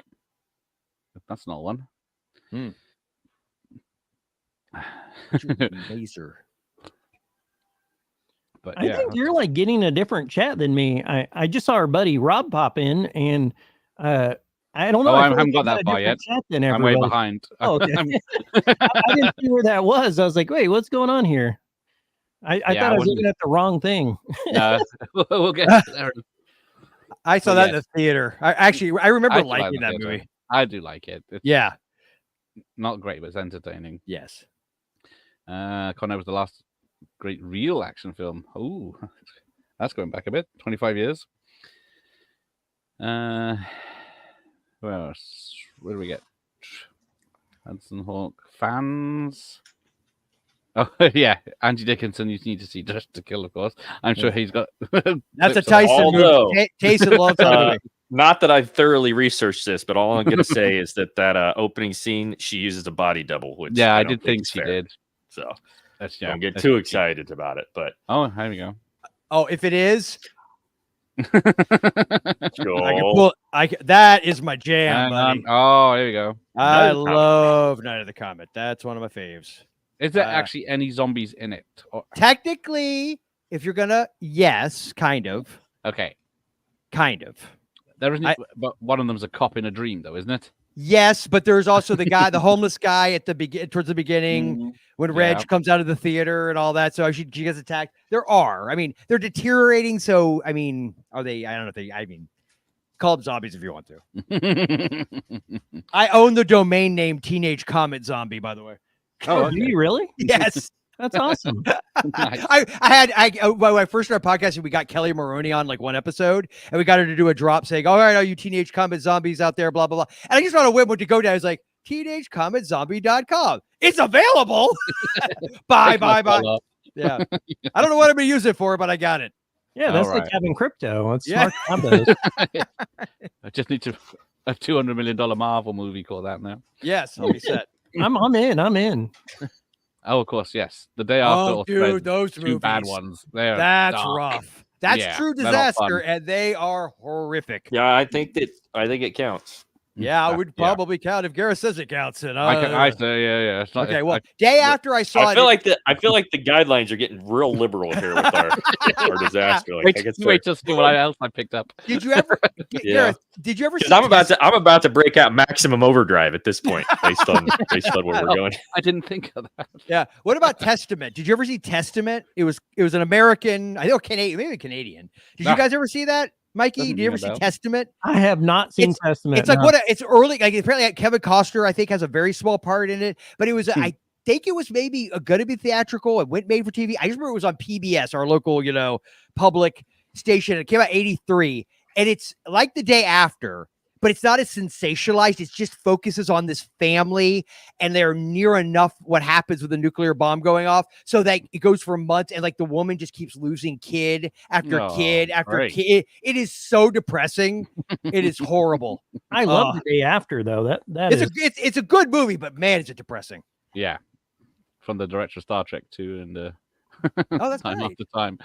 That's not one. Laser. But I yeah, think you're like getting a different chat than me. I just saw our buddy Rob pop in, and I don't know. Oh, I feel haven't like got he's that got a far different chat than I'm way everybody. behind. Oh, okay. I'm- I didn't see where that was. I was like, wait, what's going on here? I Yeah, thought I I was wasn't- looking at the wrong thing. we'll get there. I saw But that yeah. in the theater. I remember I do like liking the that theater. movie. I do like it. It's Yeah. not great, but it's entertaining. Yes. Con Air was the last great real action film. Oh, that's going back a bit. 25 years. Where else? Where do we get? Hudson Hawk fans. Oh yeah, Andy Dickinson. You need to see Just to Kill, of course. I'm sure he's got. That's a clips of- Tyson Although- movie. Tyson loves that Uh, movie. Not that I've thoroughly researched this, but all I'm going to say is that opening scene, she uses a body double. Which Yeah, I don't did think is she fair. did. So That's don't get that's- too excited about it. But Oh, here we go. Oh, if it is, Joel, that is my jam, Hang buddy. on. Oh, here we go. I Night of the Comet. love Night of the Comet. That's one of my faves. Is there Uh, actually any zombies in it? Technically, if you're gonna, yes, kind of. Okay, Kind of. there isn't. I- But one of them's a cop in a dream, though, isn't it? Yes, but there's also the guy, the homeless guy at the towards the beginning when Reg Yeah. comes out of the theater and all that. So she gets attacked. There are. I mean, they're deteriorating. So I mean, are they? I don't know if they. I mean, call them zombies if you want to. I own the domain name Teenage Comet Zombie, by the way. Oh, do you really? Yes. That's awesome. Nice. When I first started podcasting, we got Kelly Maroney on like one episode, and we got her to do a drop saying, "All right, all you Teenage Comet Zombies out there, blah blah blah." And I just on a whim went to go down. I was like, TeenageCometZombie.com. It's available. Bye. Yeah, I don't know what I'm gonna use it for, but I got it. Yeah, that's like Alright. having crypto. It's Yeah. smart combos. I just need to a $200 million Marvel movie called that now. Yes, I'll be set. I'm in. Oh, of course, yes. The day after, Oh, or dude, Fred, those two bad movies. ones. They're That's dark. rough. That's Yeah, true they're not disaster, fun. and they are horrific. Yeah, I think it counts. Yeah, I Yeah, would yeah. probably count if Gareth says it counts. And I say, yeah. It's not, okay, well, I- day after I saw I it, feel like the guidelines are getting real liberal here with our disaster. Like, I guess wait to see what else I picked up. did you ever, Yeah. Gareth? Did you ever? because See I'm about to break out maximum overdrive at this point based on where we're going. I didn't think of that. Yeah. What about Testament? Did you ever see Testament? It was an American, I think Canadian, maybe Canadian. Did No. you guys ever see that, Mikey? Doesn't Did you ever ring a see bell. Testament? I have not seen Testament. It's like no. it's early. Like apparently Kevin Costner, I think, has a very small part in it, but it was I think it was maybe going to be theatrical. It went made for TV. I just remember it was on PBS, our local, public station. It came out 83, and it's like The Day After, but it's not as sensationalized. It just focuses on this family, and they're near enough what happens with the nuclear bomb going off, so that it goes for months, and like the woman just keeps losing kid after Oh, kid after great. kid. It is so depressing. It is horrible. I love The Day After though. That It's is it's a good movie, but man, is it depressing. Yeah. From the director of Star Trek 2 and Oh, that's time right. after time.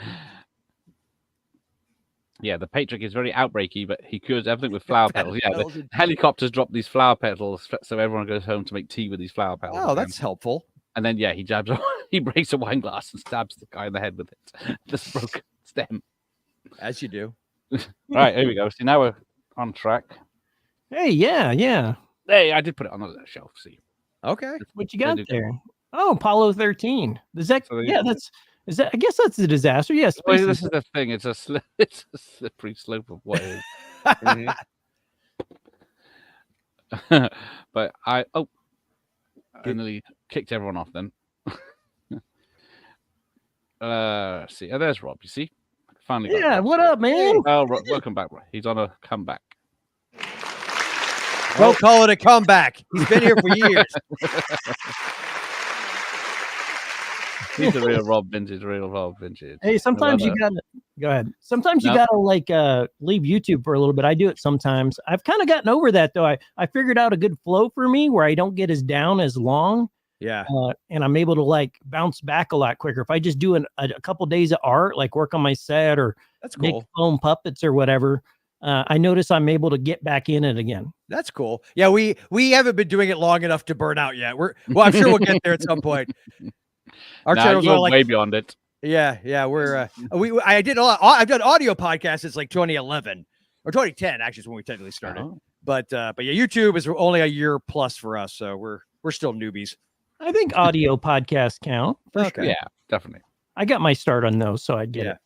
Yeah, the Patriot is very outbreaky, but he cures everything with flower petals. Yeah, the Petals and- helicopters drop these flower petals, so everyone goes home to make tea with these flower petals. Oh, again. that's helpful. And then he jabs, he breaks a wine glass and stabs the guy in the head with it. This broken stem. As you do. Right, here we go. See, now we're on track. hey, yeah. Hey, I did put it on the shelf. See, Okay. What you They got do- there? Oh, Apollo 13. Is that So they- I guess that's a disaster. Yes. well, this is the thing. It's a slippery slope of what it is. But I nearly kicked everyone off then. Let's see. Oh, there's Rob. You see, finally. got Yeah, Rob. what up, man? Oh, Rob, welcome back, Rob. He's on a comeback. Don't call it a comeback. He's been here for years. He's a real Rob Vintage, real Rob Vintage. Hey, sometimes love you gotta go ahead. Sometimes you No. gotta leave YouTube for a little bit. I do it sometimes. I've kind of gotten over that though. I figured out a good flow for me where I don't get as down as long, Yeah. and I'm able to bounce back a lot quicker. If I just do a couple days of art, like work on my set or That's make cool. foam puppets or whatever, I notice I'm able to get back in it again. That's cool. Yeah, we haven't been doing it long enough to burn out yet. I'm sure we'll get there at some point. Our Nah, channel's you're all way beyond it. yeah, we're I've done audio podcasts since like 2011 or 2010 actually is when we technically started. Oh. But yeah, YouTube is only a year plus for us, so we're still newbies. I think audio podcasts count. For Okay. sure. Yeah, definitely. I got my start on those, so I get Yeah. it.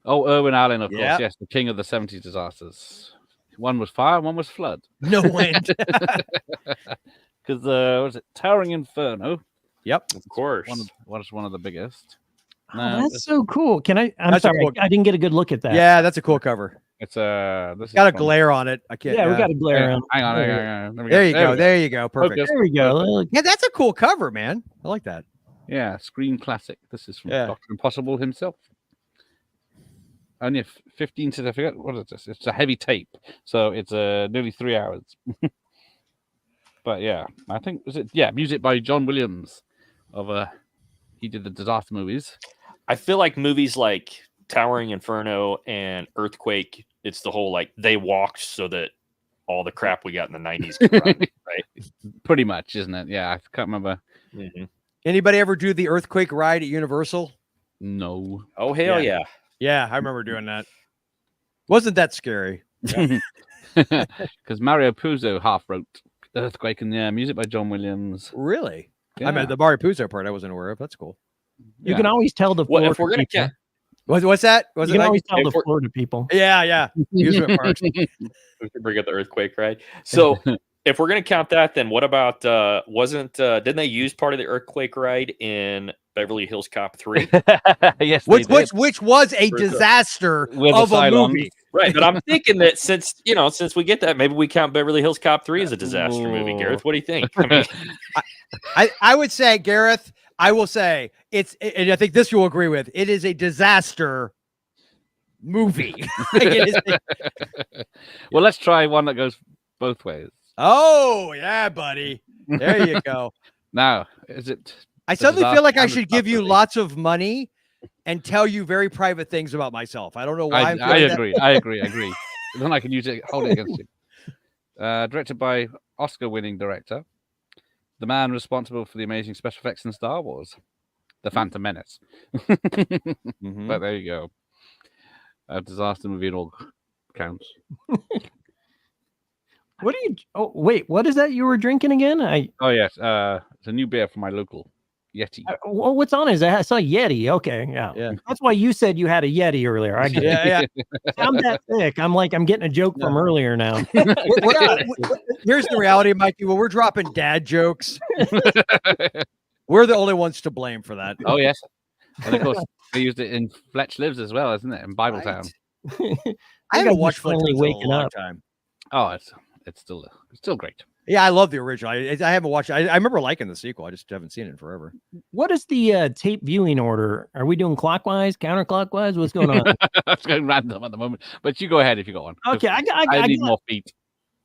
Oh, Irwin Allen, of Yeah. course. Yes, the king of the 70s disasters. One was fire, one was flood. No wind. Because what was it? Towering Inferno. Yep. Of course. One of the biggest. Oh, No, that's so cool. Can I'm That's a sorry, cool- I didn't get a good look at that. Yeah, that's a cool cover. It's this Got a is from- glare on it. I can't. Yeah, we got a glare on. Hang on. There There we There you go. we There you go. Perfect. Focus. There we go. Look, Yeah, that's a cool cover, man. I like that. Yeah, Screen Classic. This is from Yeah. Dr. Impossible himself. Only a 15 certificate. What is this? It's a heavy tape, so it's nearly 3 hours. But yeah, I think music by John Williams. He did the disaster movies. I feel like movies like Towering Inferno and Earthquake, it's the whole they walked so that all the crap we got in the 90s could run, right? Pretty much, isn't it? Yeah, I can't remember. Mhm. Anybody ever do the earthquake ride at Universal? No. Oh, hell yeah. Yeah, I remember doing that. Wasn't that scary? Because Mario Puzo half wrote Earthquake in the Air, music by John Williams. Really? Yeah. I mean, the Mario Puzo part I wasn't aware of. That's cool. You can always tell the Well, floor if we're to gonna people. count, What's that? Was You it can like? always tell If the we're- floor to people. Yeah. Amusement parks. we can bring up the earthquake ride. So if we're gonna count that, then what about didn't they use part of the earthquake ride in Beverly Hills Cop 3? Yes, Which they did. was a For sure. disaster With of the a Cylons. movie. Right, but I'm thinking that since we get that, maybe we count Beverly Hills Cop 3 as a disaster movie. Ooh. Gareth, what do you think? I mean, I would say, Gareth, I will say and I think this you will agree with. It is a disaster movie. It is Well, let's try one that goes both ways. oh yeah, buddy. There you go. Now, is it? I The suddenly feel like I disaster should give you movie. lots of money and tell you very private things about myself. I don't know why I'm I feeling that. agree. I agree. Then I can use it, hold it against you. Directed by Oscar-winning director, the man responsible for the amazing special effects in Star Wars, The Phantom Menace. Mhm. But there you go. A disaster movie in all counts. What do you? Oh wait, what is that you were drinking again? Oh yes, it's a new beer from my local Yeti. Well, what's on it? I saw Yeti. Okay, yeah. Yeah. That's why you said you had a Yeti earlier. I get it. Yeah. I'm that thick. I'm getting a joke from earlier now. Here's the reality, Mikey. When we're dropping dad jokes, we're the only ones to blame for that. Oh yes, and of course they used it in Fletch Lives as well, isn't it? In Bibletown. Right. I I haven't think watched he's finally Fletch in a waking long up. time. Oh, it's still great. Yeah, I love the original. I haven't watched it. I remember liking the sequel. I just haven't seen it in forever. What is the tape viewing order? Are we doing clockwise, counterclockwise? What's going on? That's going random at the moment, but you go ahead if you got one. 'cause Okay, I need more feet.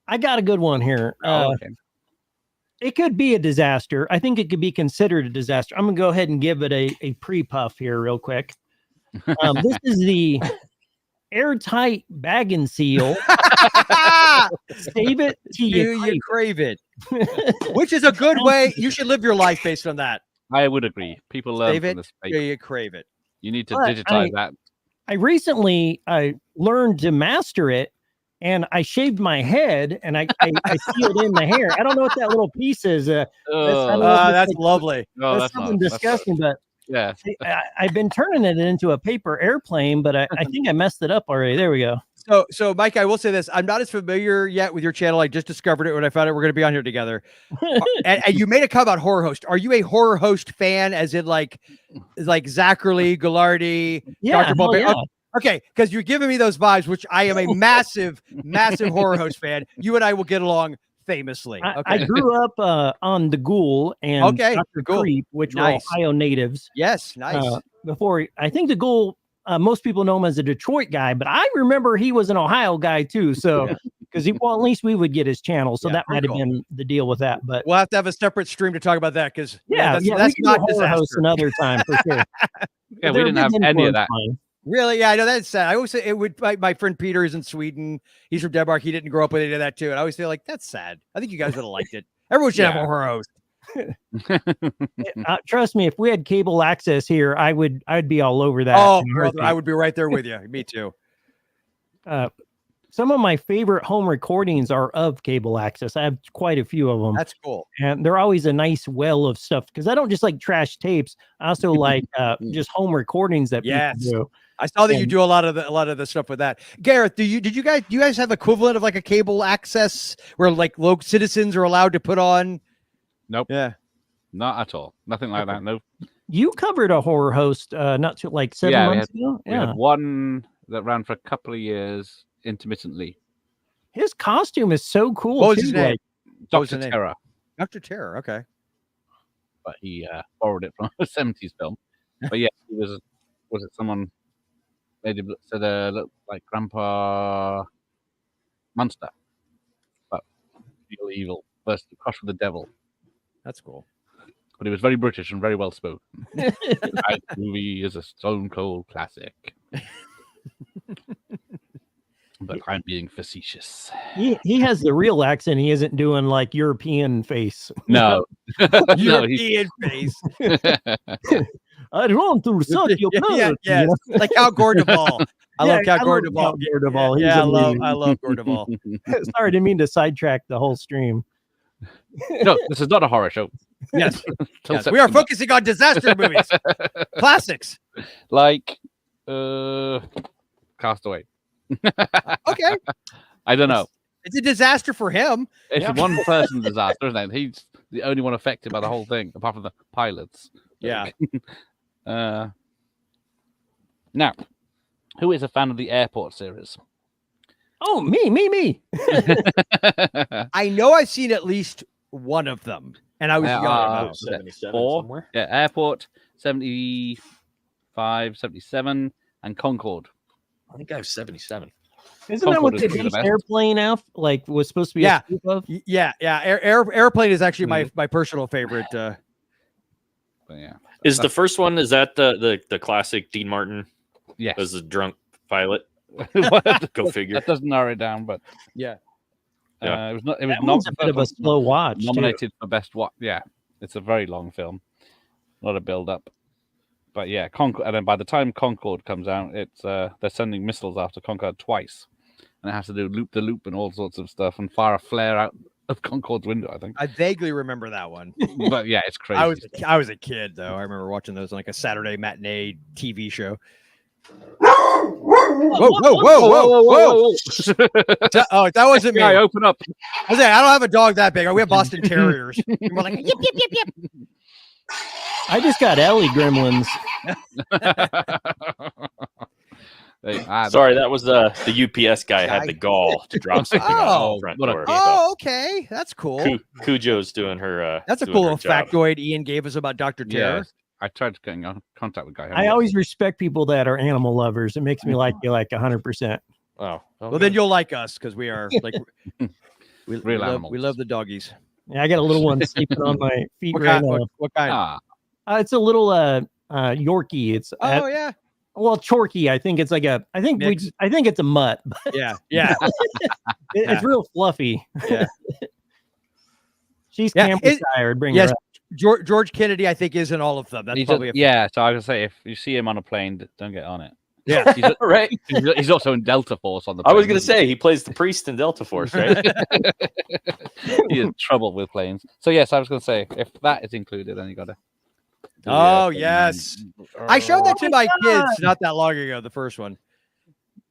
I got a good one here. Okay. It could be a disaster. I think it could be considered a disaster. I'm gonna go ahead and give it a pre-puff here, real quick. This is the airtight bag and seal. Save it till Do you you crave it? crave Which is a good way. You should live your life based on that. I would agree. People learn Save from it this. till you crave it. You need to But digitize that. I recently learned to master it, and I shaved my head and I sealed in the hair. I don't know what that little piece is. I don't know if it's That's like- lovely. No, that's something disgusting, but Yeah. I've been turning it into a paper airplane, but I think I messed it up already. There we go. So Mike, I will say this: I'm not as familiar yet with your channel. I just discovered it when I found out we're going to be on here together. and you made a comment about horror host. Are you a horror host fan? As in like Zachary Gallardi, Yeah, Dr. Bob? hell yeah. Okay, because you're giving me those vibes, which I am a massive horror host fan. You and I will get along famously. I Okay. grew up on The Ghoul and Okay, Dr. The Ghoul. Creep, which Nice. were Ohio natives. Yes, nice. Before I think The Ghoul, most people know him as a Detroit guy, but I remember he was an Ohio guy too. So because at least we would get his channel, so Yeah, that might have very cool. been the deal with that. But We'll have to have a separate stream to talk about that because that's we not can do a horror host disaster. another time for sure. Yeah, we They're didn't a have big any of influence that. on me. Really? Yeah, I know that's sad. I always say it would. My friend Peter is in Sweden. He's from Denmark. He didn't grow up with any of that too. And I always feel like that's sad. I think you guys would have liked it. Everyone should have a Yeah. horror host. Trust me, if we had cable access here, I'd be all over that. Oh, in a brother, heartbeat. I would be right there with you. Me too. Some of my favorite home recordings are of cable access. I have quite a few of them. That's cool. And they're always a nice well of stuff because I don't just like trash tapes. I also like just home recordings that Yes. people do. I saw that you And- do a lot of the stuff with that. Gareth, do you guys have equivalent of like a cable access where like local citizens are allowed to put on? Nope. Yeah. Not at all. Nothing like that. No. You covered a horror host not too like 7 Yeah, we months ago. We Yeah, had one that ran for a couple of years intermittently. his costume is so cool. What was too, his name? like- What was Dr. the name? Terror, Dr. Terror. Okay. but he borrowed it from a 70s film. But yeah, he was it someone made him look like Grandpa Munster, but real evil, first crushed with the devil. That's cool. But he was very British and very well spoken. That movie is a stone cold classic. But I'm being facetious. he has the real accent. He isn't doing like European face. No, no, he's European face. I want to suck your blood. yeah, you know? like Count Gordeval. I love Count love Gordeval. Count Gordeval. He's Yeah, I amazing. love Gordeval. Sorry, didn't mean to sidetrack the whole stream. No, this is not a horror show. Yes, Till yes. We are September. focusing on disaster movies, classics. Like Castaway. Okay, I don't know. it's a disaster for him. It's a one person disaster, isn't it? He's the only one affected by the whole thing, apart from the pilots. Yeah. Now, who is a fan of the Airport series? Oh, me. I know I've seen at least one of them, and I was young. Uh, 77 Four. somewhere. Yeah, Airport, 75, 77, and Concorde. I think I have 77. Isn't that what Concorde the is probably the base best. airplane out like was supposed to be? Yeah. A scoop of? Yeah. Airplane is actually my personal favorite. But yeah. Is the first one? Is that the classic Dean Martin Yes. as the drunk pilot? What? Go figure. That doesn't narrow it down, but Yeah. it was not. It was That one's a bit of a slow watch. too. nominated for best. What? Yeah, it's a very long film, a lot of build up. But yeah, Concorde. And then by the time Concorde comes out, it's they're sending missiles after Concorde twice, and it has to do loop the loop and all sorts of stuff and fire a flare out of Concorde's window. I think. I vaguely remember that one. But yeah, it's crazy. I was a kid though. I remember watching those on like a Saturday matinee TV show. Whoa! Oh, that wasn't me. Guy, open up. I was like, I don't have a dog that big. We have Boston Terriers. And we're like, yip, yip, yip, yip. I just got Ellie Gremlins. Sorry, that was the UPS guy had the gall to drop something Oh, on the front what a door. Oh, okay. That's cool. Cujo's doing her. That's a doing cool her little job. factoid Ian gave us about Dr. Terror. Yes. I tried getting in contact with Guy. I always respect people that are animal lovers. It makes me like you like 100%. Oh, Well, then you'll like us because we are like Real animals. we love the doggies. Yeah, I got a little one sleeping on my feet What right kind? now. What kind? It's a little Yorkie. It's Oh yeah, well Chorky. I think it's like a. I think Mix. I think it's a mutt. But yeah. it's real fluffy. Yeah. She's Yeah, camera shy. I'd bring yes. her up. George Kennedy, I think, is in all of them. That's probably yeah. So I would say if you see him on a plane, don't get on it. Yeah. right. He's also in Delta Force on the. I was plane, gonna isn't say he plays the priest in Delta Force, right? he has trouble with planes. So yes, I was going to say if that is included, then you got to. Oh yes, I showed that to my God. kids not that long ago. The first one.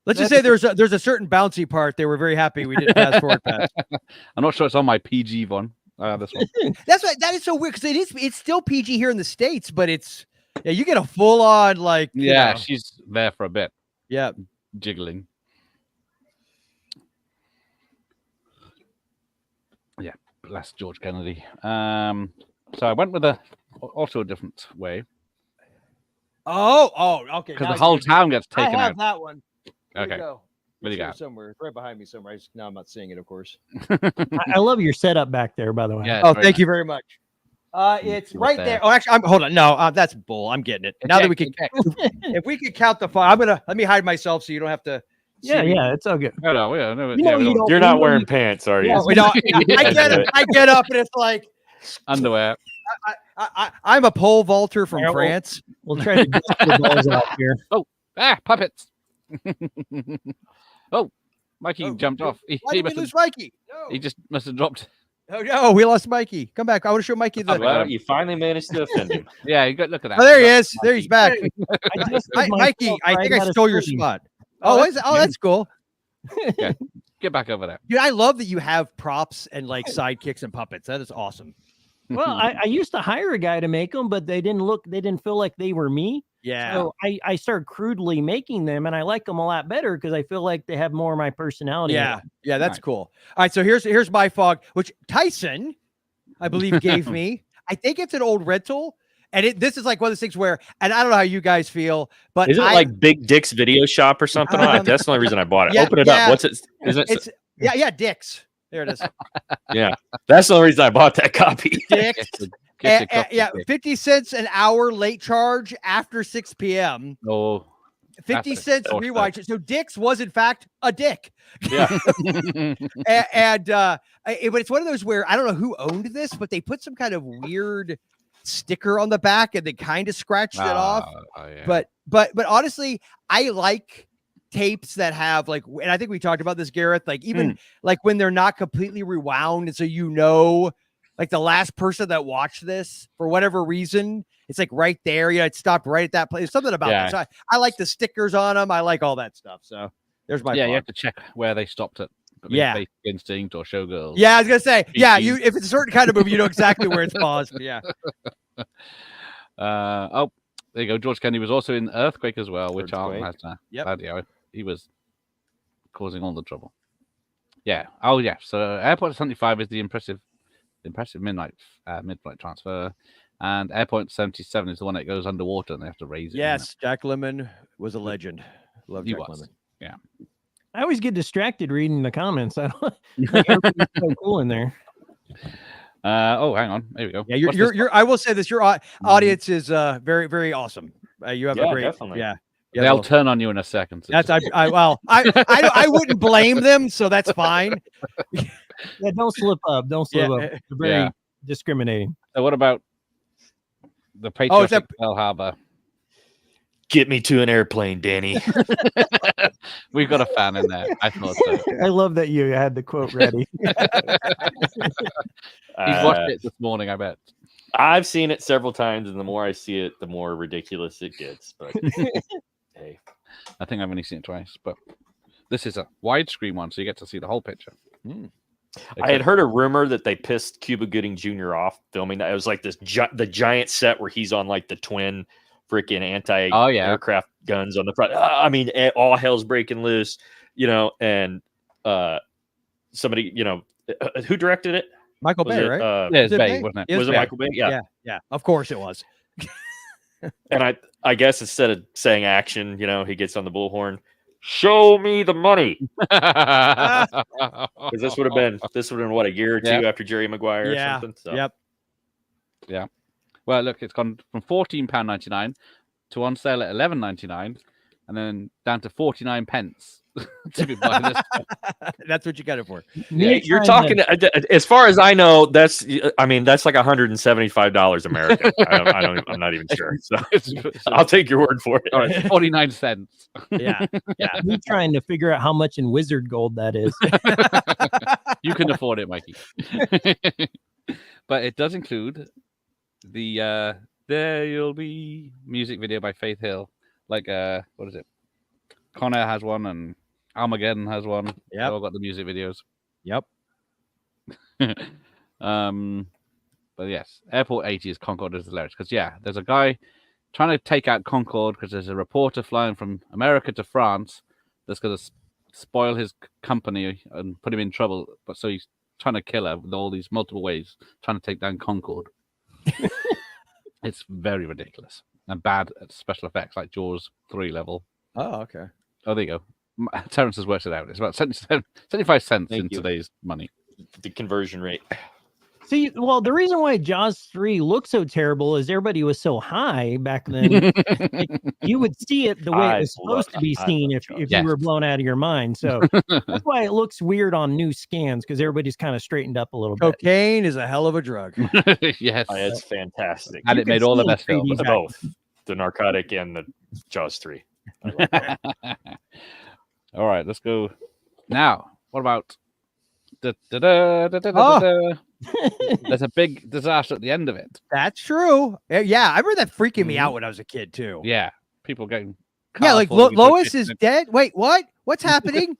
Let's just say there's a certain bouncy part they were very happy we didn't fast forward past. I'm not sure it's on my PG one. This one. That's why that is so weird because it's still PG here in the States, but it's you get a full on like Yeah, she's there for a bit, yeah. jiggling. Yeah, bless George Kennedy. So I went with also a different way Oh, okay. because now the whole I see. town gets I taken have out. that one. Here we Okay, go. what do you It's here got? somewhere. It's right behind me somewhere. Now I'm not seeing it, of course. I love your setup back there, by the way. Yeah, Oh, it's very thank nice. you very much. It's Right right there. there. Oh, actually, hold on. No, that's bull. I'm getting it. Now that we can, if we could count the five, let me hide myself so you don't have to. see Yeah, me. yeah, it's all good. No, we don't. You know, we you don't- don't- You're not we wearing don't- pants, are you? Yeah, We don't, I get up and it's like underwear. I'm a pole vaulter from Yeah, well- France. We'll try to get the balls out here. Puppets. Oh, Mikey Oh, jumped off. Why He did we must have, lose Mikey? No. he just must have dropped. Oh no, we lost Mikey. Come back. I want to show Mikey the. Well, you finally managed to offend him. Yeah, you got look at that. Oh, there he is. There he's back. I just Hi, did Mikey, myself I right think I out of stole your sleeping. spot. Oh, Oh, that's cool. Get back over there. Dude, I love that you have props and like sidekicks and puppets. That is awesome. Well, I used to hire a guy to make them, but they didn't feel like they were me. Yeah. So I started crudely making them, and I like them a lot better because I feel like they have more of my personality. in Yeah. them. Yeah, that's Nice. cool. All right, so here's my fog, which Tyson, I believe, gave me. I think it's an old rental. And this is like one of those things where, and I don't know how you guys feel, but Is it like Big Dick's Video Shop or something? That's the only reason I bought it. yeah, Open it yeah. up. What's it? Is it? it's yeah, Dick's. There it is. Yeah, that's the only reason I bought that copy. Dick's. Get your coffee Yeah, stick. 50 cents an hour late charge after 6 p.m. Oh, 50 That's cents extortionate. rewind. So Dick's was in fact a dick. Yeah, But it's one of those where I don't know who owned this, but they put some kind of weird sticker on the back and they kind of scratched it off. Oh, yeah. But honestly, I like tapes that have like, and I think we talked about this, Gareth, like even like when they're not completely rewound. And so, like the last person that watched this for whatever reason, it's like right there. It stopped right at that place. Something about that. So I like the stickers on them. I like all that stuff. So there's my you thought. have to check where they stopped it. Yeah. Basic Instinct or Showgirls. Yeah, I was gonna say, yeah, PG. if it's a certain kind of movie, you know exactly where it's paused. Yeah. Oh, there you go. George Kennedy was also in Earthquake as well, which Arlen has now. Yep. Bloody hell, he was causing all the trouble. Yeah. Oh, yeah. So Airport 75 is the impressive midnight transfer, and Airport 77 is the one that goes underwater and they have to raise it. Yes, Jack Lemmon was a legend. Love He Jack was. Lemmon. Yeah. I always get distracted reading the comments. I don't like everything's so cool in there. Oh, hang on. There we go. Yeah, What's this you're. I will say this: your audience is very, very awesome. You have a great, definitely. yeah. They'll well, turn on you in a second. that's I wouldn't blame them, so that's fine. Yeah, don't slip up. Don't slip up. They're very discriminating. So what about the is patriotic that- Pearl Harbor? Get me to an airplane, Danny. We've got a fan in there. I thought so. I love that you had the quote ready. He's watched it this morning, I bet. I've seen it several times, and the more I see it, the more ridiculous it gets. But hey, I think I've only seen it twice, but this is a widescreen one, so you get to see the whole picture. I had heard a rumor that they pissed Cuba Gooding Jr. off filming that. It was like this the giant set where he's on like the twin freaking anti-aircraft guns on the front. I mean, all hell's breaking loose, and somebody, who directed it? Michael Bay, right? Yeah, it's Is it Bay, Bay? wasn't it? Was it Michael Bay? Yeah. Yeah. Of course it was. And I guess instead of saying action, he gets on the bullhorn. Show me the money, because this would have been what, a year or two after Jerry Maguire or something. So. Yep. Yeah. Well, look, it's gone from £14.99 to on sale at £11.99, and then down to 49 pence to be buying this. That's what you got it for. Yeah, you're talking. As far as I know, that's like $175 American. I'm not even sure. So I'll take your word for it. All right, 49 cents. Yeah. Me trying to figure out how much in wizard gold that is. You can afford it, Mikey. But it does include the There You'll Be music video by Faith Hill. Like, what is it? Con Air has one and Armageddon has one. Yep. They all got the music videos. Yep. But yes, Airport 80 is Concorde is hilarious because there's a guy trying to take out Concorde because there's a reporter flying from America to France that's going to spoil his company and put him in trouble. But so he's trying to kill her with all these multiple ways, trying to take down Concorde. It's very ridiculous and bad at special effects, like Jaws 3 level. Oh, okay. Oh, there you go. Terrence has worked it out. It's about 75 cents in today's money. The conversion rate. See, well, the reason why Jaws 3 looked so terrible is everybody was so high back then. You would see it the way it was supposed to be seen if you were blown out of your mind. So that's why it looks weird on new scans, because everybody's kind of straightened up a little bit. Cocaine is a hell of a drug. Yes. It's fantastic. And it made all the best films. Both. The narcotic and the Jaws 3. All right, let's go. Now, what about... There's a big disaster at the end of it. That's true. Yeah, I remember that freaking me out when I was a kid too. Yeah, people getting... Yeah, like Lois is dead. Wait, what? What's happening?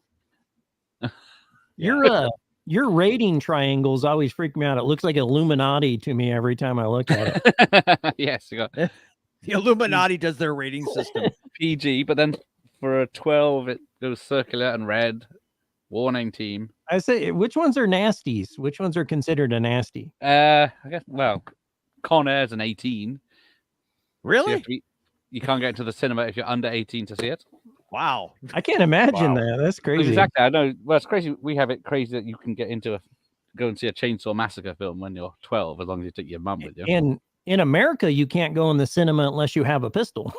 Your rating triangles always freak me out. It looks like Illuminati to me every time I look at it. Yes, you got The Illuminati does their rating system. PG, but then for a 12, it goes circular and red. Warning team. I say, which ones are nasties? Which ones are considered a nasty? I guess, well, Con Air's an 18. Really? You can't get into the cinema if you're under 18 to see it. Wow. I can't imagine that. That's crazy. Exactly. I know. Well, it's crazy. We have it crazy that you can go and see a Chainsaw Massacre film when you're 12, as long as you take your mum with you. And in America, you can't go in the cinema unless you have a pistol.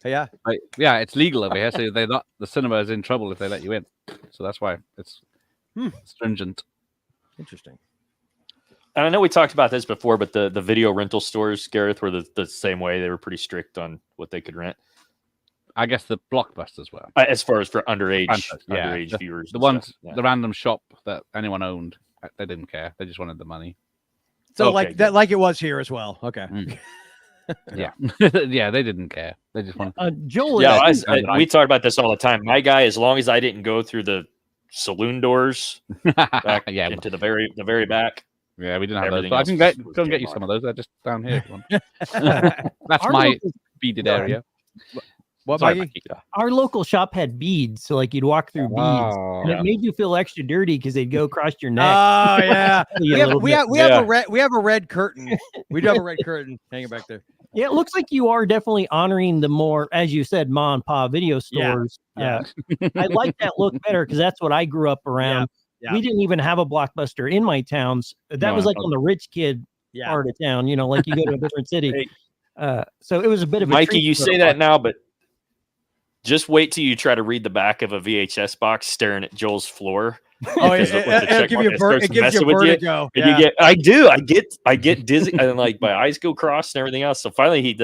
Yeah. Yeah, it's legal over here, so the cinema is in trouble if they let you in. So that's why it's stringent. Interesting. And I know we talked about this before, but the video rental stores, Gareth, were the same way. They were pretty strict on what they could rent, I guess the blockbusters were. as far as for underage Yeah, underage viewers. The and ones, stuff. Yeah. the random shop that anyone owned, they didn't care. They just wanted the money. So Okay, like good. that, like it was here as well. Okay. Yeah, yeah, they didn't care. They just wanted. Joel, Yeah, is- we talk about this all the time. My guy, as long as I didn't go through the saloon doors back yeah, into the very back. yeah, we didn't have those. everything But I else can was go and get you Kmart. some of those. They're just down here. If you want. That's our my local- beaded area. What, Sorry, Mikey? Mikey. our local shop had beads, so like you'd walk through beads, Oh, and it made you feel extra dirty because they'd go across your neck. Oh yeah. You We a have, little we bit. have, we have a red curtain. We do have a red curtain hanging back there. Yeah, it looks like you are definitely honoring the more, as you said, mom and pop video Yeah, stores. yeah. I like that look better because that's what I grew up around. yeah. We didn't even have a Blockbuster in my towns. That was No. like on the rich kid Yeah. part of town, like you go to a different city. Hey. So it was a bit of a Mikey, treat you for say a that while. now, but just wait till you try to read the back of a VHS box staring at Joel's floor. Oh, Because it, with the check give mark, you it starts it gives messing you with you, vertigo. And you get, I get dizzy, and like my eyes go cross and everything else. So finally,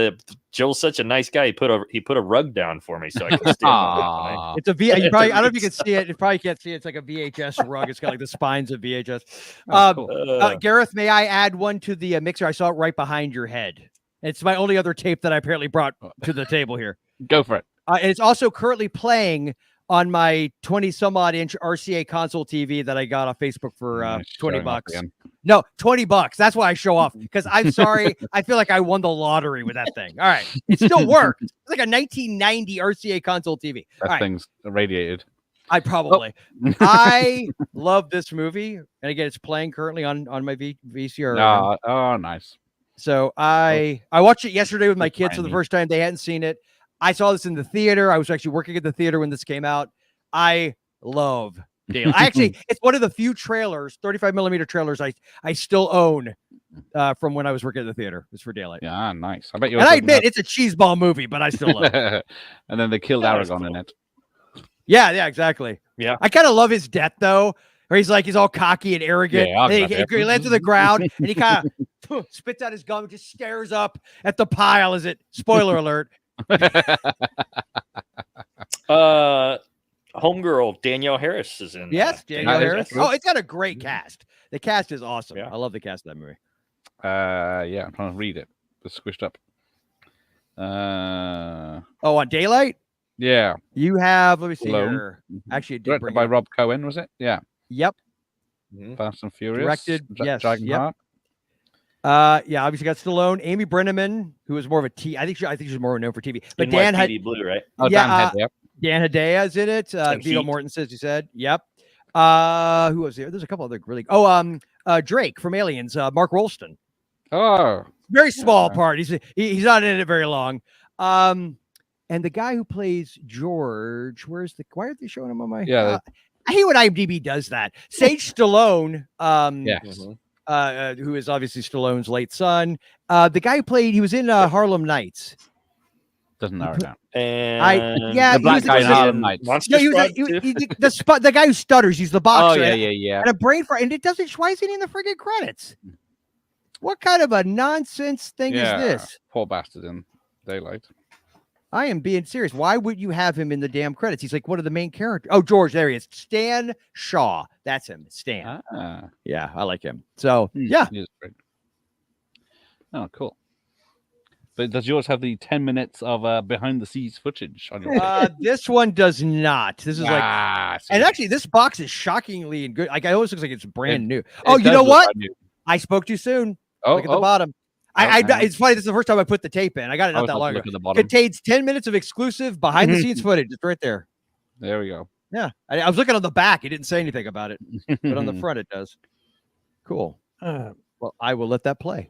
Joel's such a nice guy. He put a rug down for me so I can stand on it. Aw. It's a V. You probably, I don't know if you can see it. You probably can't see it. It's like a VHS rug. It's got like the spines of VHS. Oh, cool. Gareth, may I add one to the mixer? I saw it right behind your head. It's my only other tape that I apparently brought to the table here. Go for it. And it's also currently playing on my 20 some odd inch RCA console TV that I got on Facebook for Nice, 20 showing off bucks. again. No, 20 bucks. That's why I show off because I'm sorry. I feel like I won the lottery with that thing. All right. It still worked. It's like a 1990 RCA console TV. All That right. thing's irradiated. I probably. I love this movie. And again, it's playing currently on my VCR. Oh, nice. So I watched it yesterday with my That's kids for the tiny. first time. They hadn't seen it. I saw this in the theater. I was actually working at the theater when this came out. I love Daylight. It's one of the few trailers, 35 millimeter trailers I still own from when I was working at the theater. It's for Daylight. Yeah, nice. I bet you. And I admit it's a cheeseball movie, but I still love it. And then they killed Yeah, that's Aragon in cool. it. Yeah, exactly. Yeah. I kind of love his death though, where he's all cocky and arrogant. Yeah, I'll and grab he it. lands to the ground and he kind of spits out his gum and just stares up at the pile as it, spoiler alert. Homegirl Danielle Harris is in. Yes, Danielle that is Harris. true. Oh, it's got a great cast. The cast is awesome. Yeah. I love the cast of that movie. Yeah, I'm trying to read it. It's squished up. Oh, on Daylight, Yeah. you have. Let me see Alone. here. Actually, it did Directed bring by it up. Rob Cohen, was it? Yeah. Yep. Fast and Furious. Directed, yes, Dragonheart. Yeah. Obviously got Stallone, Amy Brenneman, who was more of a T. I think she's more known for TV. But In Dan had NYPD Blue, right? Oh, Yeah, Dan Head, yep. Dan Hedea's in it. And Viggo Heat. Mortensen, as you said. Yep. Who was there? There's a couple other really. Oh, Drake from Aliens. Mark Rolston. Oh, Very small Okay. part. He's not in it very long. And the guy who plays George, why are they showing him on my? Yeah, I hate when IMDb does that. Sage Stallone. yes. Who is obviously Stallone's late son. The guy who he was in Harlem Nights. Doesn't narrow it down. And yeah, The he black was- guy in he was- Harlem Nights. Monster No, he was Squad too? the guy who stutters. He's the Oh, boxer. yeah. And a brain fry, and it doesn't. Why is he in the friggin' credits? What kind of a nonsense thing Yeah. is this? Poor bastard in Daylight. I am being serious. Why would you have him in the damn credits? He's like one of the main characters. Oh, George, there he is. Stan Shaw. That's him. Stan. Ah, Yeah, I like him. So hmm, yeah, he is great. Oh, cool. But does yours have the 10 minutes of behind the scenes footage on your this one does not. This is like, ah, and actually, this box is shockingly and good. Like, it always looks like it's brand new. it Oh, you does know look what? brand new. I spoke too soon. Oh, Look at the bottom. Okay. It's funny. This is the first time I put the tape in. I got it I not was that about to long look ago. at the bottom. Contains 10 minutes of exclusive behind the scenes footage. It's right there. There we go. Yeah. I was looking on the back. It didn't say anything about it, but on the front it does. Cool. Well, I will let that play.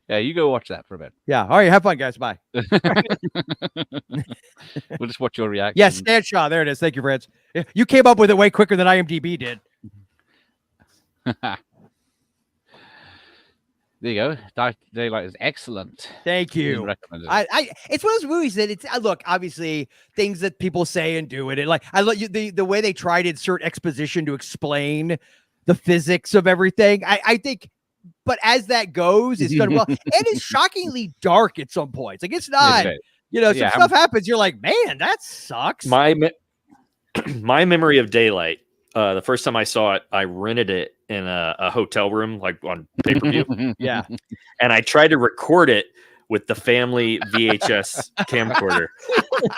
Yeah, you go watch that for a bit. Yeah. All right. Have fun, guys. Bye. We'll just watch your reaction. Yes, Stan Shaw. There it is. Thank you, Fritz. Yeah, you came up with it way quicker than IMDb did. There you go. Dark Daylight is excellent. Thank you. Recommended. It's one of those movies that it's look, obviously things that people say and do it. And like I love you the way they try to insert exposition to explain the physics of everything. I think, but as that goes, it's done well, and it's shockingly dark at some points. Like it's not, It is. some Yeah, stuff happens. You're like, man, that sucks. My memory of Daylight. The first time I saw it, I rented it in a hotel room, like on pay-per-view, Yeah. and I tried to record it with the family VHS camcorder.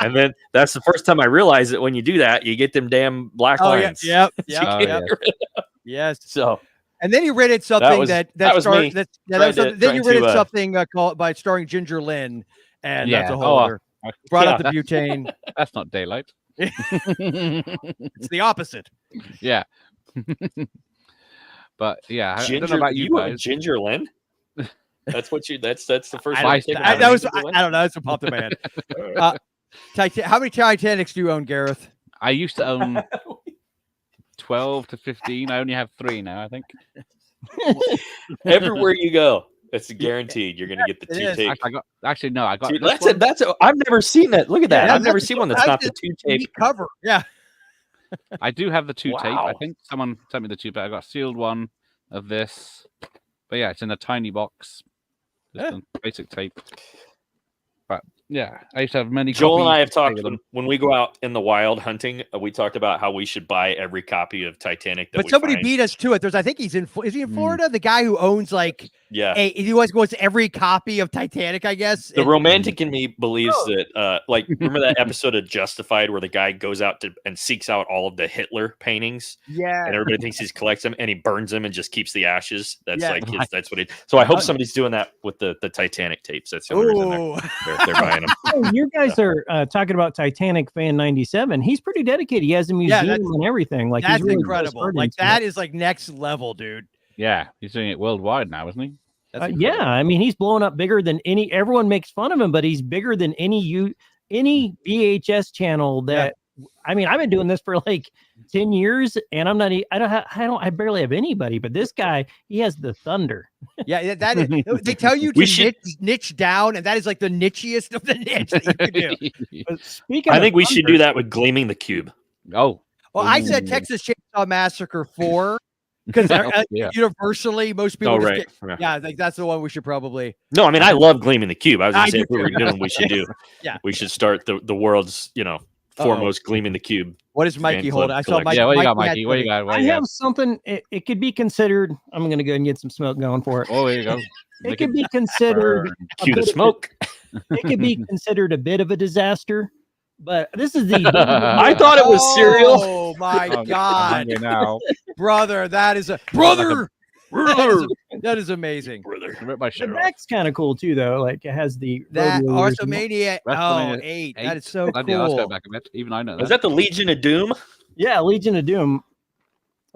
And then that's the first time I realized that when you do that, you get them damn black Oh, lines. yeah. Yep. You Yep. Oh, can't yeah. Yep. get rid of- Yes. So And then you rented something was- that that was me then trying you to, rented something called by starring Ginger Lynn, and that's Yeah. a whole Oh, other. Brought out yeah. the butane. That's not Daylight. It's the opposite. Yeah. But yeah, I don't know Ginger, about you you were guys. Ginger Lynn. That's what you. That's the first. I, one I- you take I, out that of was Ginger Lynn? I don't know. That's what popped in my head. How many Titanics do you own, Gareth? I used to own 12 to 15. I only have 3 now, I think. Everywhere you go, it's guaranteed you're going to get the It two is. tape. Actually, no, I got Dude, this that's it. one. That's a, I've never seen that. Look at that. Yeah, I've never that's- seen one that's not the that's two tape. Neat cover. Yeah. I do have the 2 tape. I Wow. think someone sent me the 2, but I got a sealed one of this. But yeah, it's in a tiny box. Just Yeah. a basic tape. But yeah, I used to have many. Joel and copies I have to play talked with them. when we go out in the wild hunting. We talked about how we should buy every copy of Titanic. That But we somebody find. beat us to it. Is he in Hmm. Florida? The guy who owns like Yeah. he always goes to every copy of Titanic, I guess. The And- romantic in me believes Oh. that, like, remember that episode of Justified where the guy goes out to and seeks out all of the Hitler paintings, yeah. and everybody thinks he's collects them, and he burns them and just keeps the ashes. That's Yeah. like that's what he. So I hope Oh. somebody's doing that with the Titanic tapes. That's the only reason Ooh. they're buying them. Oh, you guys are talking about Titanic fan 97. He's pretty dedicated. He has a museum that's- and everything. Like That's he's really incredible. started Like into that it. is like next level, dude. Yeah, he's doing it worldwide now, isn't he? That's Yeah, incredible. I mean he's blowing up bigger than any. Everyone makes fun of him, but he's bigger than any VHS channel that. I mean, I've been doing this for like 10 years, and I'm not. I barely have anybody. But this guy, he has the thunder. Yeah, that is, they tell you We to should- niche down, and that is like the nichiest of the niche that you can do. But speaking, I of think we should thunder, do that with Gleaming the Cube. Oh, Well, I said Ooh. Texas Chainsaw Massacre 4 because Yeah. universally most people Oh, just right. get, yeah, I think that's the one we should probably. No, I mean I love Gleaming the Cube. I was I going to say do if we were too. doing, we should do. Yeah. we should start the world's foremost Gleaming the Cube. What is Mikey Fan club holding? I saw collection. Mike. yeah. What you got, Mikey had Mikey? What you got? What I you got? have something. It could be considered. I'm going to go and get some smoke going for it. Oh, there you go. It could be considered. a Cue the bit of a- smoke. It could be considered a bit of a disaster. But this is the. I thought it was cereal. Oh my Oh, I'm God, hungry now. brother! That is a brother. That is amazing. Brother. Rip my The shirt off. back's kind of cool too, though. Like it has the That rodeo ears and- WrestleMania. Oh, WrestleMania 8. That is so Bloody hell, let's go cool. back a bit. Even I know Was that. that the Legion of Doom? Yeah, Legion of Doom.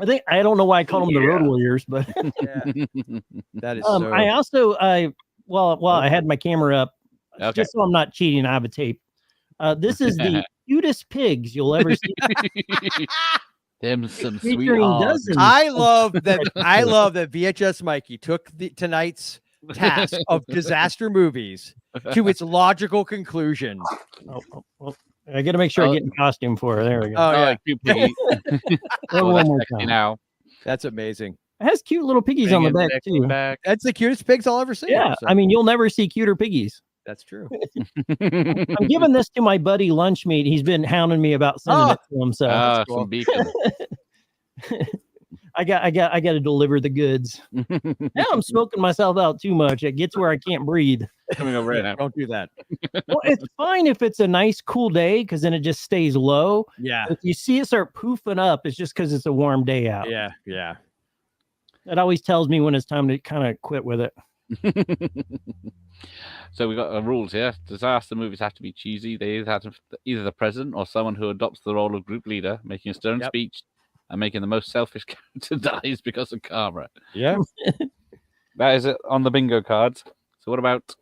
I don't know why I call them the Road Warriors, but Yeah, that is I also I had my camera up Okay. just so I'm not cheating. I have a tape. This is the cutest pigs you'll ever see. Them some Featuring sweet hogs. dozens. I love that. I love that VHS Mikey took tonight's task of disaster movies to its logical conclusion. Oh, I got to make sure I Oh. get in costume for her. There we go. Oh yeah, cute piggy. One Oh, that's more sexy time. now. that's amazing. It has cute little piggies on the Bring it back too. back. That's the cutest pigs I'll ever see. Yeah, so I mean you'll never see cuter piggies. that's true. I'm giving this to my buddy Lunchmeat. He's been hounding me about sending it to him, so Ah, cool. some beacon. I got to deliver the goods. Now I'm smoking myself out too much. It gets where I can't breathe. Coming over right now. Don't do that. Well, it's fine if it's a nice cool day because then it just stays low. Yeah, If you see it start poofing up, it's just because it's a warm day out. yeah, yeah. That always tells me when it's time to kind of quit with it. So we got rules here. Disaster movies have to be cheesy. They either have either the president or someone who adopts the role of group leader, making a stern Yep. speech and making the most selfish character dies because of karma. Yeah. That is it on the bingo cards. So what about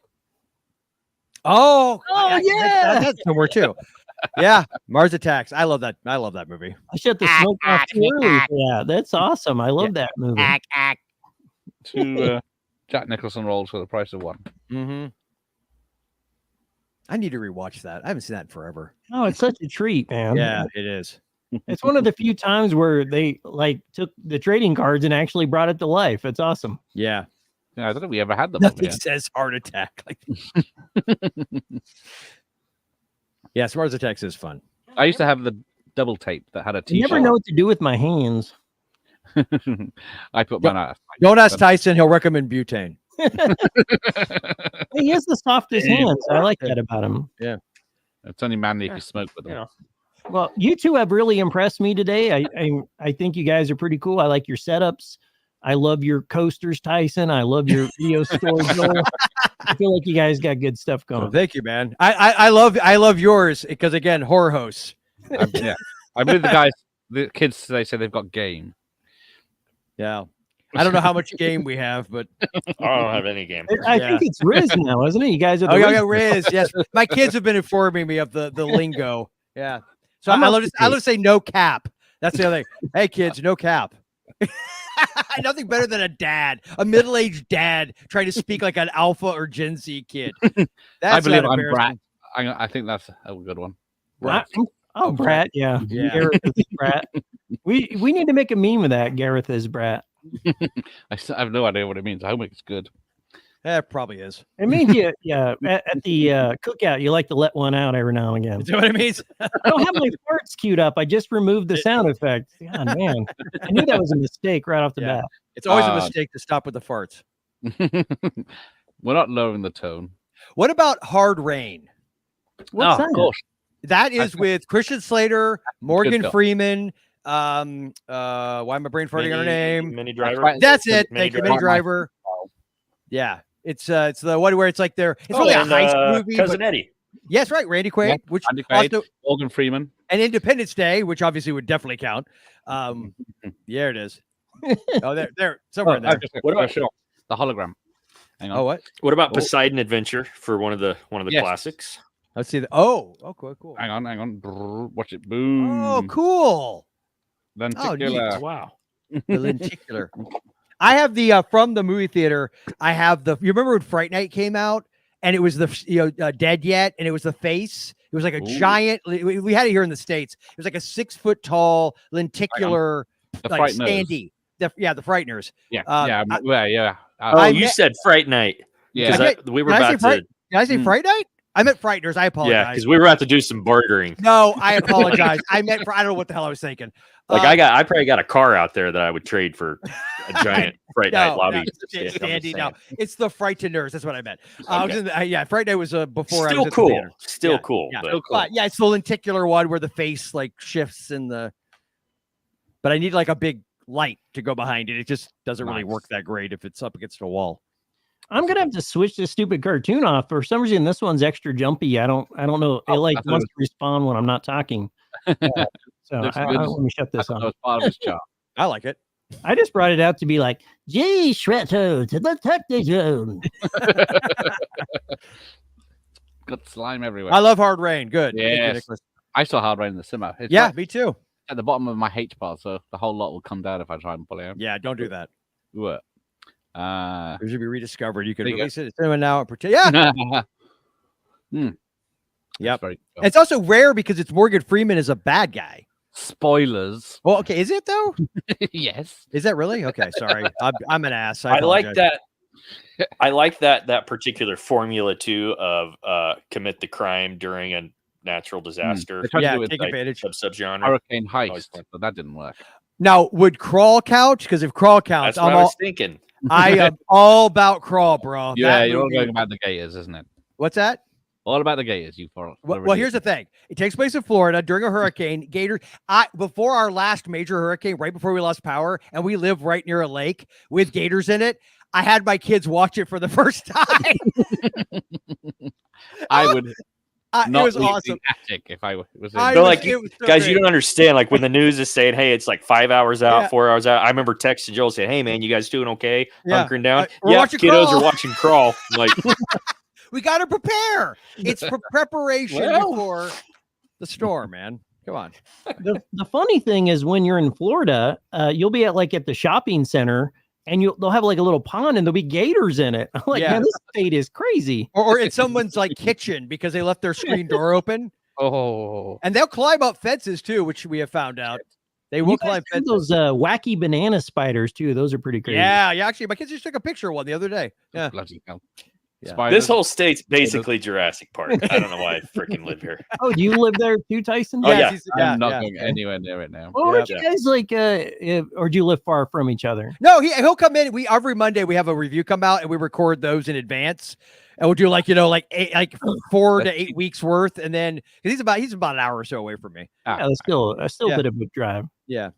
Oh, yeah. that's somewhere too. Yeah, Mars Attacks. I love that. I love that movie. I shut the smoke off too early. Yeah, that's awesome. I love that movie. two Jack Nicholson roles for the price of one? Mm-hmm. I need to rewatch that. I haven't seen that in forever. Oh, it's such a treat, man. Yeah, it is. It's one of the few times where they like took the trading cards and actually brought it to life. It's awesome. Yeah. Yeah, I don't think we ever had them. over Nothing here. says heart attack. Like, yeah, Mars Attacks is fun. I used to have the double tape that had a I T-shirt. never know what to do with my hands. I put mine out. Don't ask Tyson; he'll recommend butane. He has the softest hands. I like that about him. It's only manly if you smoke with them. Yeah. Well, you two have really impressed me today. I think you guys are pretty cool. I like your setups. I love your coasters, Tyson. I love your video storage. Joel. I feel like you guys got good stuff Oh, going. thank you, man. I love yours because again, horror hosts. Yeah, I believe the guys, the kids, they say they've got game. Yeah, I don't know how much game we have, but I don't have any game. I think it's Riz now, isn't it? You guys are the oh Riz. yeah, Riz. Yes, my kids have been informing me of the lingo. Yeah, so I'm I up love to to, I love to say no cap. That's the other thing. Hey kids, no cap. Nothing better than a dad, a middle-aged dad trying to speak like an alpha or Gen Z kid. That's I believe not I'm embarrassing. Brat. I think that's a good one. Oh, Brat, yeah. Yeah. Gareth is Brat. We need to make a meme of that. Gareth is Brat. I have no idea what it means. I hope it's good. That probably is. It means you, yeah. At the cookout, you like to let one out every now and again. Is that what it means? I don't have my farts queued up. I just removed the sound effect. God, man, I knew that was a mistake right off the Yeah. bat. It's always a Uh, mistake to stop with the farts. We're not lowering the tone. What about Hard Rain? What's Oh, that? of course. That is with Christian Slater, Morgan film. Freeman. Why am I brain farting on her name? Mini Driver. right. That's it. Mini Thank you, Driver. Mini Driver. Yeah, it's the one where it's like they're it's really a and, heist movie. Cousin But, Eddie. yes, right, Randy Quaid, Yeah, which Randy Quaid. also Morgan Freeman. and Independence Day, which obviously would definitely count. Yeah, it is. Oh, there, somewhere in there. What about- sure. The hologram? Hang on. Oh, what? What about Oh. Poseidon Adventure for one of the Yes. classics? Let's see. Cool. Hang on. Brrr, watch it. Boom. Oh, cool. Lenticular. neat. Wow. The lenticular. I have the from the movie theater. I have the. You remember when Fright Night came out, and it was the Dead Yet, and it was the face. It was like a Ooh. giant. We had it here in the States. It was like a 6 foot tall lenticular The like Frighteners. standee. The Frighteners. Yeah. Uh, yeah. Oh, I you met- said Fright Night. Yeah. Because we were Did I say about to. Did I say Mm. Fright Night? I meant Frighteners. I Yeah, apologize. because we were about to do some bartering. No, I apologize. I meant I don't know what the hell I was thinking. Like Uh, I probably got a car out there that I would trade for a giant Fright Night lobby. it's stand, I'm just standee, no, saying. it's the Frighteners. That's what I meant. I was Okay. in the, Fright Night was before I Still was at the cool. theater. Still Yeah, cool. yeah. But But yeah, it's the lenticular one where the face like shifts in the. But I need like a big light to go behind it. It just doesn't really Nice. work that great if it's up against a wall. I'm gonna have to switch this stupid cartoon off. For some reason, this one's extra jumpy. I don't know. It Oh, like I thought it wants to respawn when I'm not talking. So Looks I good. let me shut I this thought on. that was part of his job. I like it. I just brought it out to be like, gee, Shredder to the detective zone. Got slime everywhere. I love Hard Rain. Good. Thank you, Yes. Nicholas. I saw Hard Rain in the cinema. It's Yeah, right me too. at the bottom of my H bar, so the whole lot will come down if I try and pull it out. Yeah, don't do that. Ooh. It should be rediscovered. You can There you go. release it at cinema now and pretend. Yeah, Yep. Very cool. it's also rare because it's Morgan Freeman as a bad guy. Spoilers. Well, okay, is it though? Yes. Is that really? Okay, sorry. I'm an ass. I like apologize. that. I like that particular formula too of commit the crime during a natural disaster. They tried to Yeah, do it take with advantage. Subgenre. Hurricane Always Heist, fun. but that didn't work. Now, would Crawl count? Because if Crawl counts, That's what I was thinking. I am all about Crawl, bro. Yeah, That you're all movie- going about the Gators, isn't it? What's that? All about the Gators, you for. Well, here's the thing. It takes place in Florida during a hurricane. Gator, before our last major hurricane, right before we lost power, and we live right near a lake with gators in it. I had my kids watch it for the first time. I would it not was leave awesome. the attic if I was in. I They're was- like, it was so Guys, great. you don't understand. Like when the news is saying, "Hey, it's like 5 hours out, Yeah. 4 hours out." I remember texting Joel saying, "Hey, man, you guys doing okay? Yeah. Hunkering down? We're Yeah, watching kiddos Crawl." are watching Crawl." I'm like, We got to prepare. It's for preparation Well. before the storm, man. Come on. The funny thing is when you're in Florida, you'll be at the shopping center and they'll have like a little pond and there'll be gators in it. I'm like, Yeah. man, this state is crazy. Or in someone's like kitchen because they left their screen door open. Oh, And they'll climb up fences too, which we have found out. They will You guys climb have fences. those wacky banana spiders too. Those are pretty crazy. Yeah, actually, my kids just took a picture of one the other day. Yeah. bloody hell. Yeah. Spiders. This whole state's basically Jurassic Park. I don't know why I freaking live here. Oh, do you live there too, Tyson? Oh, yeah. I'm not going anywhere near it now. Well, weren't Yeah. you guys like, or do you live far from each other? No, he'll come in. We every Monday we have a review come out and we record those in advance. And we'll do like 4 to 8 weeks worth, and then 'cause he's about an hour or so away from me. Ah, Yeah, that's still Yeah. a bit of a drive. Yeah,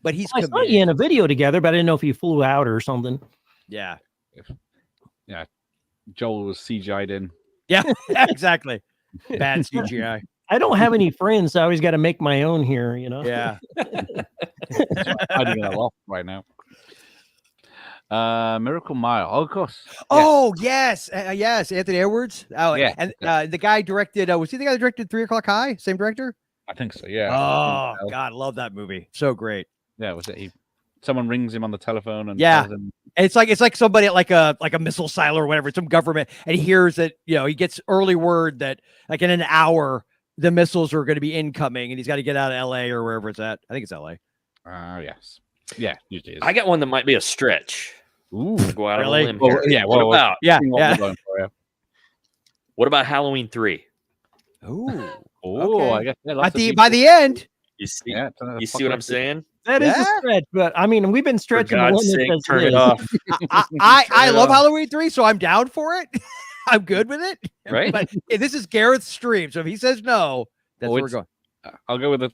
but he's I saw committed. you in a video together, but I didn't know if you flew out or something. Yeah, Joel was CGI'd in. yeah, exactly. Bad CGI. I don't have any friends, so I always got to make my own here. You know. Yeah, Hiding in a loft right now. Miracle Mile. Oh, of course. Yeah. Oh yes, yes, Anthony Edwards. Oh Yeah, and the guy directed. Was he the guy that directed 3 O'clock High? Same director. I think so. Yeah. Oh God, love that movie. So great. Yeah. Was it? Someone rings him on the telephone and Yeah. tells him, And it's like somebody at like a missile silo or whatever, some government, and he hears that he gets early word that like in an hour the missiles are going to be incoming, and he's got to get out of L.A. or wherever it's at. I think it's L.A. yes. Yeah. Usually is. I got one that might be a stretch. Ooh. Go out Really? on a limb Well, here. yeah, What well, about Yeah, What yeah. we're going for, yeah. what about Halloween 3? Ooh. Oh, Okay. I guess. Yeah, lots At of the people- by the end, You see, Yeah, you see what I'm saying? That is Yeah. a stretch, but I mean, we've been For stretching the God's limit sake, as turn is. it off. I love Yeah. Halloween 3, so I'm down for it. I'm good with it. Right? But this is Gareth's stream, so if he says no, that's Oh, where we're it's- going. I'll go with the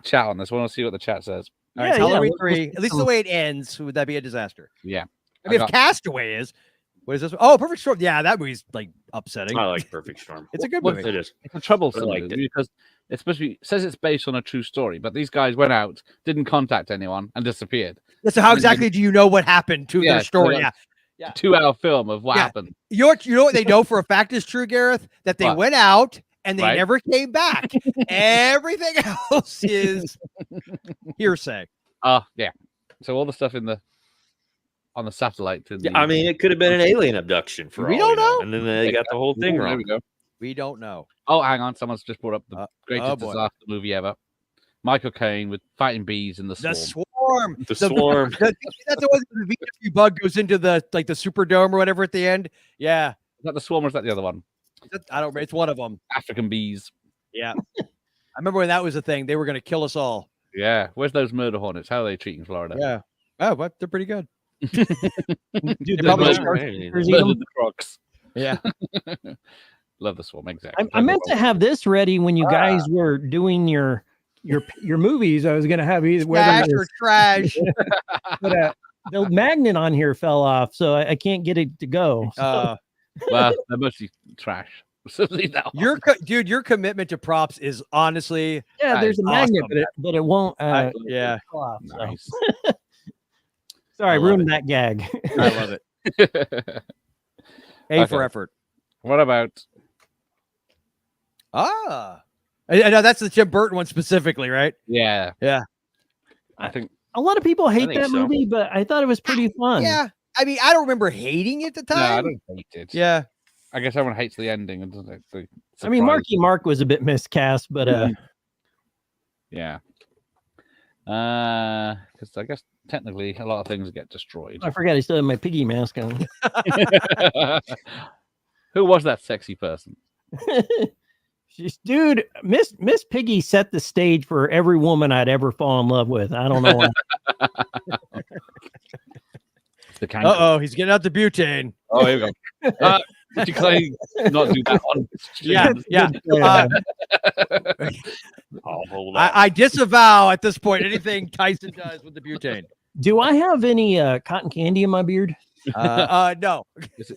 chat on this one. I'll see what the chat says. All right, Yeah, Halloween let's 3. get At least the some- way it ends, would that be a disaster? Yeah. I mean, I if Castaway is, what is this? Oh, Perfect Storm. Yeah, that movie's like upsetting. I like Perfect Storm. It's a good What- movie. It is. It's a troublesome liked movie because it's supposed to be says it's based on a true story, but these guys went out, didn't contact anyone, and disappeared. Yeah, so how exactly do you know what happened to Yeah, their story? so Yeah. Yeah. 2-hour film of what Yeah. happened. You know what they know for a fact is true, Gareth? That they What? went out and they Right. never came back. Everything else is hearsay. Yeah. So all the stuff on the satellite. Yeah, I mean, it could have been an alien abduction for We all don't know. And then they got the whole thing There wrong. we go. We don't know. Oh, hang on. Someone's just brought up the greatest oh boy. disaster movie ever. Michael Caine with fighting bees in the The swarm. Swarm. The Swarm. That's the one that the VW bug goes into the Superdome or whatever at the end. Yeah. Is that the swarm or is that the other one? I don't remember. It's one of them. African bees. Yeah. I remember when that was a thing. They were going to kill us all. Yeah. Where's those murder hornets? How are they treating Florida? Yeah. Oh, but they're pretty good. Dude, They the probably Murder should- Hornets eat 'em. Murdered the crocs. Yeah. Love the swarm. Exactly. I meant to have this ready when you guys were doing your movies. I was gonna have either Trash or trash. but the magnet on here fell off, so I can't get it to go. So, Well, they're mostly trash. So leave that one. Dude, your commitment to props is honestly yeah, that there's is a magnet, awesome. but it won't. yeah. fall off, so. Nice. Sorry, I I love ruined that gag. I love it. A for Okay. effort. What about I know that's the Tim Burton one specifically, right? yeah? Yeah. I think A lot of people hate think that so. movie, but I thought it was pretty fun. Yeah. I mean, I don't remember hating it at the no, I time. don't hate it. Yeah. I guess everyone hates the ending and doesn't it? The I mean, surprise. Marky Mark was a bit miscast, but Yeah. Because I guess technically a lot of things get destroyed. I forgot I still had my piggy mask on. Who was that sexy person? Dude, Miss Piggy set the stage for every woman I'd ever fall in love with. I don't know why. The kangaroo. Uh-oh, he's getting out the butane. Oh, here we go. Would you claim not do that on? Yeah, yeah. I'll hold on. I disavow at this point anything Tyson does with the butane. Do I have any cotton candy in my beard? No.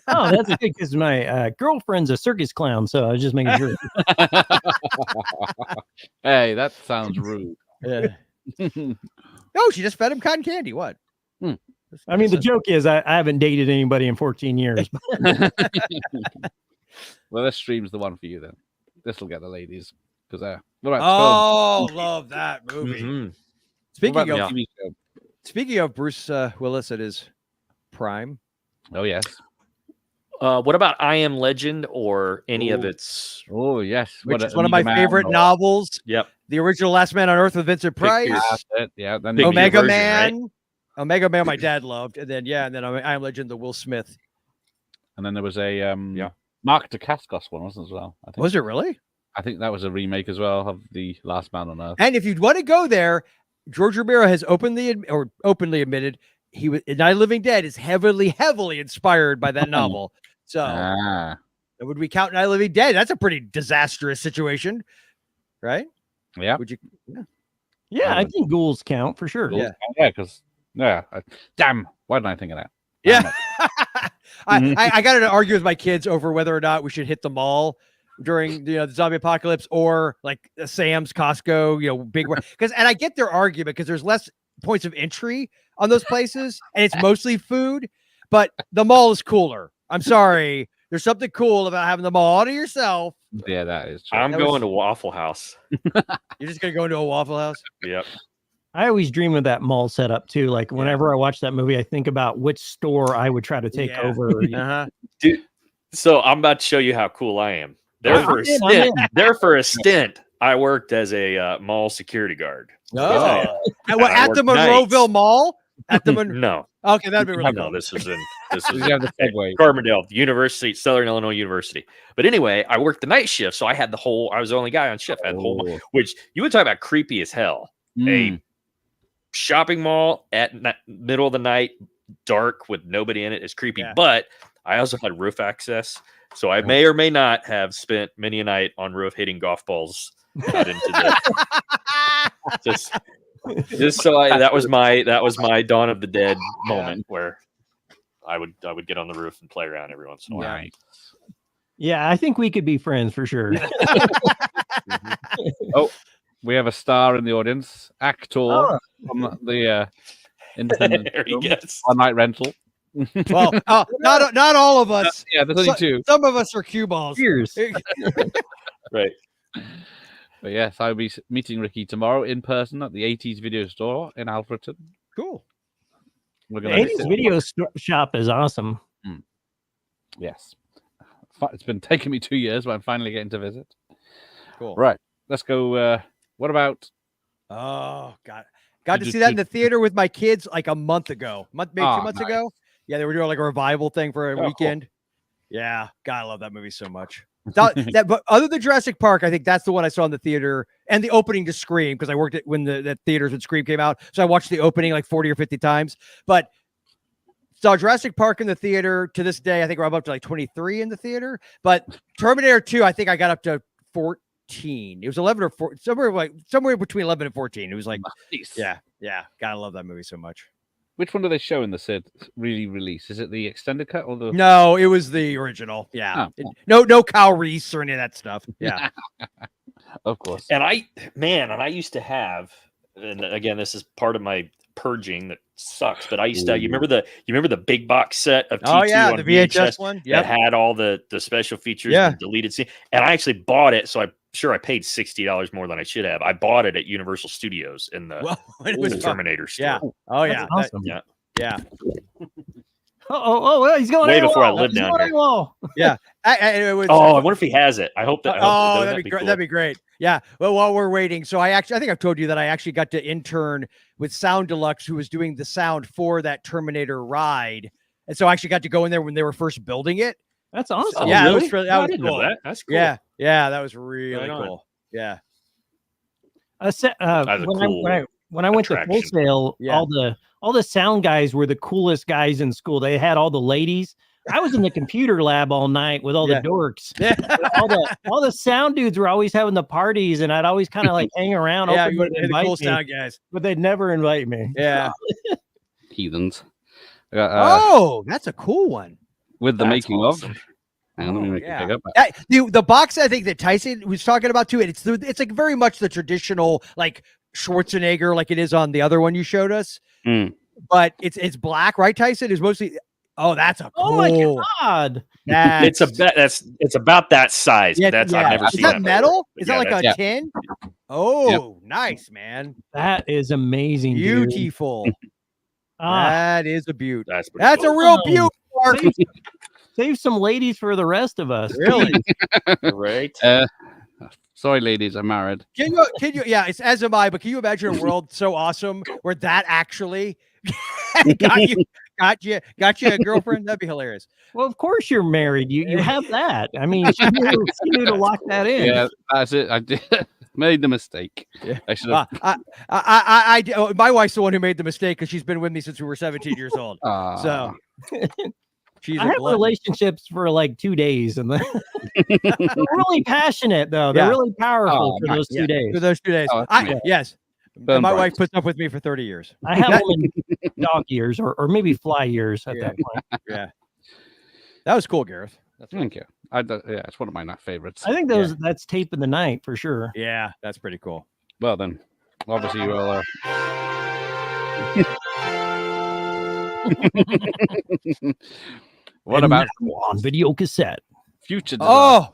Oh, that's good because my girlfriend's a circus clown, so I was just making sure. Hey, that sounds rude. Yeah. No, she just fed him cotton candy. What? I mean, the joke is I haven't dated anybody in 14 years. Well, this stream's the one for you then. This will get the ladies. Because what about Oh, love that movie. Mhm. what Speaking about of the TV show? speaking of Bruce Willis at his prime, Oh yes. What about I Am Legend or any of Ooh. its? Oh yes, Which What is a- one of my Omega Man favorite or- novels. Yep. The original Last Man on Earth with Vincent Pick your- Price. That's it, yeah. Then Pick your Omega version, right? Man. Omega Man, my dad loved, and then I Am Legend, the Will Smith. and then there was a Yeah. Mark Dacascos one, wasn't it, as well? I think. Was it really? I think that was a remake as well of the Last Man on Earth. And if you'd want to go there, George Romero has openly admitted he was Night of the Living Dead is heavily inspired by that novel. So Ah, would we count Night of the Living Dead? That's a pretty disastrous situation, right? yeah, Would you? Yeah, I would. think ghouls count for sure. Yeah. because damn, why didn't I think of that? Yeah. Damn I got to argue with my kids over whether or not we should hit the mall during the zombie apocalypse or like Sam's, Costco, big because and I get their argument because there's less points of entry on those places and it's mostly food, but the mall is cooler. I'm sorry. There's something cool about having the mall all to yourself. Yeah, that is true. I'm That going was- to Waffle House. You're just gonna go into a Waffle House. Yep. I always dream of that mall setup too. Like whenever I watch that movie, I think about which store I would try to take Yeah. over. Uh-huh. Dude, so I'm about to show you how cool I am. There I'm for a in, I'm stint. in. There for a stint, I worked as a mall security guard. Oh. And What, I at the worked nights. Monroeville Mall? At the No, Okay, that'd be really no, cool. this was You in have the segue. Carbondale University, Southern Illinois University. But anyway, I worked the night shift, so I had I was the only guy on shift. I had the whole, Oh. which you would talk about creepy as hell. Mm. Shopping mall at middle of the night, dark with nobody in it is creepy. Yeah. But I also had roof access, so I may or may not have spent many a night on roof hitting golf balls out into the just so that was my Dawn of the Dead moment where I would get on the roof and play around every once in a while. Nice. Yeah, I think we could be friends for sure. We have a star in the audience, actor Oh. from the independent There he film, gets. One Night Rental. Well, not all of us. Yeah, there's only two. Some of us are cue balls. Cheers. Right. But yes, I'll be meeting Ricky tomorrow in person at the 80s video store in Alfreton. Cool. We're The gonna 80s video shop is awesome. Yes. It's been taking me 2 years, but I'm finally getting to visit. Cool. Right. Let's go. What about Oh, got to see that in the theater with my kids like a month ago, maybe 2 Oh, months nice. ago. Yeah, they were doing like a revival thing for a Oh, cool. weekend. Yeah, God, I love that movie so much. But other than Jurassic Park, I think that's the one I saw in the theater and the opening to Scream because I worked at when the theaters when Scream came out, so I watched the opening like 40 or 50 times. But saw Jurassic Park in the theater to this day. I think we're up to like 23 in the theater. But Terminator 2, I think I got up to 14. It was 11 or 4, somewhere between 11 and 14. It was like, nice? yeah. Gotta love that movie so much. Which one do they show in the Sid release? Is it the extended cut or the? No, it was the original. Yeah. Oh. No Kyle Reese or any of that stuff. Yeah. Of course. And I used to have, and again, this is part of my purging that sucks, but I used to, you remember the big box set of T2 Oh yeah, on the VHS one. that Yeah. had all the special features Yeah. and deleted scene. And I actually bought it, so I'm sure I paid $60 more than I should have. I bought it at Universal Studios in the Well, it was Terminator store. yeah. Oh yeah. That's awesome. Yeah. Yeah. Oh, he's going Way AWOL. before I lived He's down going here. AWOL. It was, Oh, I wonder if he has it. I hope that. Oh, that'd be great. cool. That'd be great. Yeah. Well, while we're waiting, so I think I've told you that I actually got to intern with Sound Deluxe, who was doing the sound for that Terminator ride, and so I actually got to go in there when they were first building it. That's awesome. Oh, yeah, really? that I was didn't know cool. that. That's cool. Yeah, that was really Right on. cool. Yeah. That's a When cool I went to attraction. Full Sail, Yeah. all the sound guys were the coolest guys in school. They had all the ladies. I was in the computer lab all night with all Yeah. the dorks. Yeah. all the sound dudes were always having the parties, and I'd always kind of like hang around. Yeah, hoping you were they'd the invite cool me, sound guys. but they'd never invite me. Yeah. Heathens. Oh, that's a cool one. With the That's making awesome. of. Hang on, let me make Yeah. it big up. The box I think that Tyson was talking about too, it's like very much the traditional like Schwarzenegger, like it is on the other one you showed us. Mm. But it's black, right? Tyson is mostly. Oh, that's a cool. Oh my god! It's about that size. Yeah, I've never Is seen that metal? before. Is Yeah, that like that's- a tin? Oh, nice, man. That is amazing. dude. Beautiful. Ah, That is a beaut. That's pretty That's cool. a real beaut. Mark. Save some ladies for the rest of us. Really? Right? Sorry, ladies, I'm married. Can you? Yeah, it's as am I. But can you imagine a world so awesome where that actually got you a girlfriend? That'd be hilarious. Well, of course you're married. You have that. I mean, she knew to lock that in. Yeah, that's it. I did made the mistake. Yeah. I should have. My wife's the one who made the mistake because she's been with me since we were 17 years old. So she's I have relationships for like 2 days, and they're really passionate though. They're really powerful for those 2 days. For those 2 days, yes. Burn My bright. wife puts up with me for 30 years. I have them in dog years or maybe fly years at that point. Yeah, that was cool, Gareth. Thank you. Yeah, it's one of my favorites. I think that's tape of the night for sure. Yeah, that's pretty cool. Well then, obviously you will. What And about now on video cassette? future? Oh,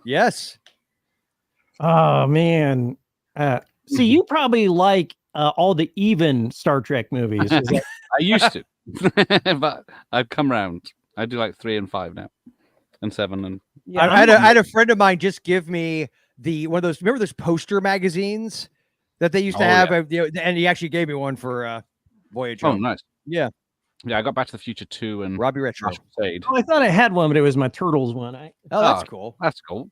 yes. Oh man. See, you probably like all the even Star Trek movies. Is that- I used to, but I've come round. I do like 3 and 5 now, and 7 and. Yeah, I had a friend of mine just give me one of those. Remember those poster magazines that they used to have, and he actually gave me one for Voyager. Oh, nice. Yeah. Yeah, I got Back to the Future 2 and Robbie Retro. Last Crusade. Oh, I thought I had one, but it was my Turtles one. Oh, that's Oh. cool. That's cool.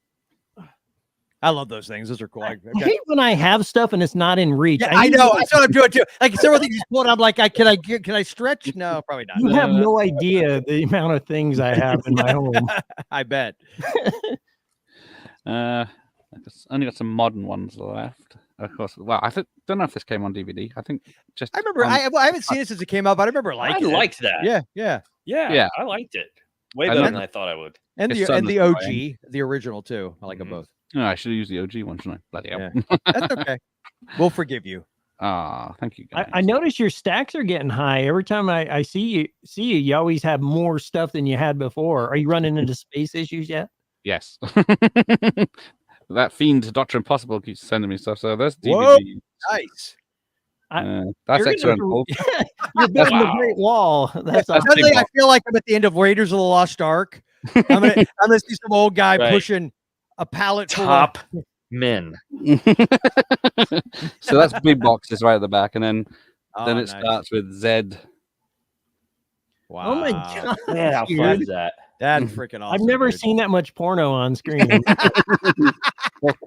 I love those things. Those are cool. I hate when I have stuff and it's not in reach. Yeah, I know. That's what I'm doing too. Like several things just pulled. I'm like, can I stretch? No, probably not. You have no idea the amount of things I have in my home. I bet. I only got some modern ones left. Of course. Well, don't know if this came on DVD. I think just. I remember. I haven't seen it since it came out, but I remember I liking it. liked that. Yeah. Yeah. I liked it way I better love than I thought I would. And His the son is OG, fine. the original too. I like them Mhm. both. No, I should have used the OG one, shouldn't I? Bloody hell. Yeah. That's okay. We'll forgive you. Thank you, guys. I notice your stacks are getting high. Every time I see you, you always have more stuff than you had before. Are you running into space issues yet? Yes. That fiend Dr. Impossible keeps sending me stuff. So that's Whoa. DVD. Nice. That's You're excellent. gonna- You're building a great wall. That's awesome. Suddenly, I feel like I'm at the end of Raiders of the Lost Ark. I'm gonna see some old guy Right. pushing a pallet full of- Top men. So that's big boxes right at the back, and then Oh, it nice. starts with Z. Wow. Oh my god! Yeah, how dude. fun is that? That's freaking awesome. I've never dude. seen that much porno on screen.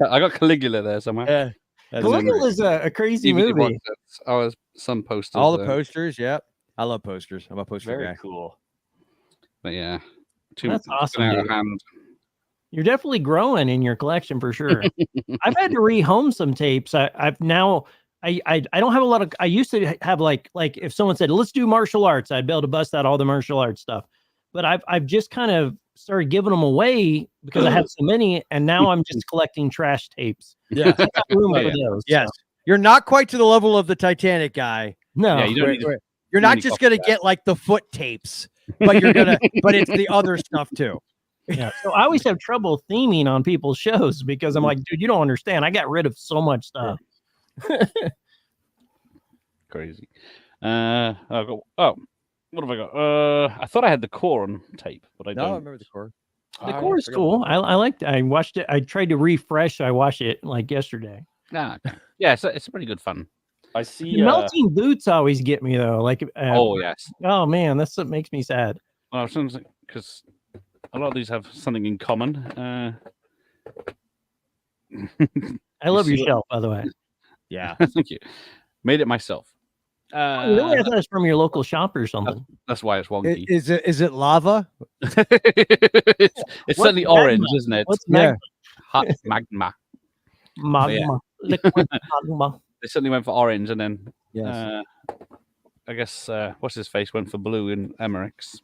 I got Caligula there somewhere. Yeah. That's Caligula is a crazy DVD box movie. sets. Oh, some posters. all the there. posters. Yep. I love posters. I'm a poster Very guy. cool. But yeah, That's awesome, out of dude. hand. You're definitely growing in your collection for sure. I've had to rehome some tapes. I've now I don't have a lot of. I used to have like if someone said let's do martial arts, I'd be able to bust out all the martial arts stuff. But I've just kind of started giving them away because I have so many, and now I'm just collecting trash tapes. Yeah. I got room Oh, for yeah. those. Yes. so- You're not quite to the level of the Titanic guy. No. Yeah, you don't Where- need. where you're not many just copies gonna of get like the foot tapes, but you're gonna. But it's the other stuff too. Yeah. So I always have trouble theming on people's shows because I'm like, dude, you don't understand. I got rid of so much stuff. Crazy. What have I got? I thought I had the core on tape, but I No, I don't. remember the core. The core is cool. I liked it. I watched it. I tried to refresh. I watched it like yesterday. Okay. Yeah, it's pretty good fun. I The see. melting boots always get me though. Like, Oh yes. oh man, that's what makes me sad. Well, because a lot of these have something in common. I love see your what- shelf, by the way. Yeah. Thank you. Made it myself. Oh, really? I thought it was from your local shop or something. That's why it's wonky. Is it lava? it's What's certainly magma? orange, isn't it? What's Yeah. Hot magma. magma? yeah. Liquid magma. They certainly went for orange, and then Yes. I guess what's his face went for blue in Emmerich's.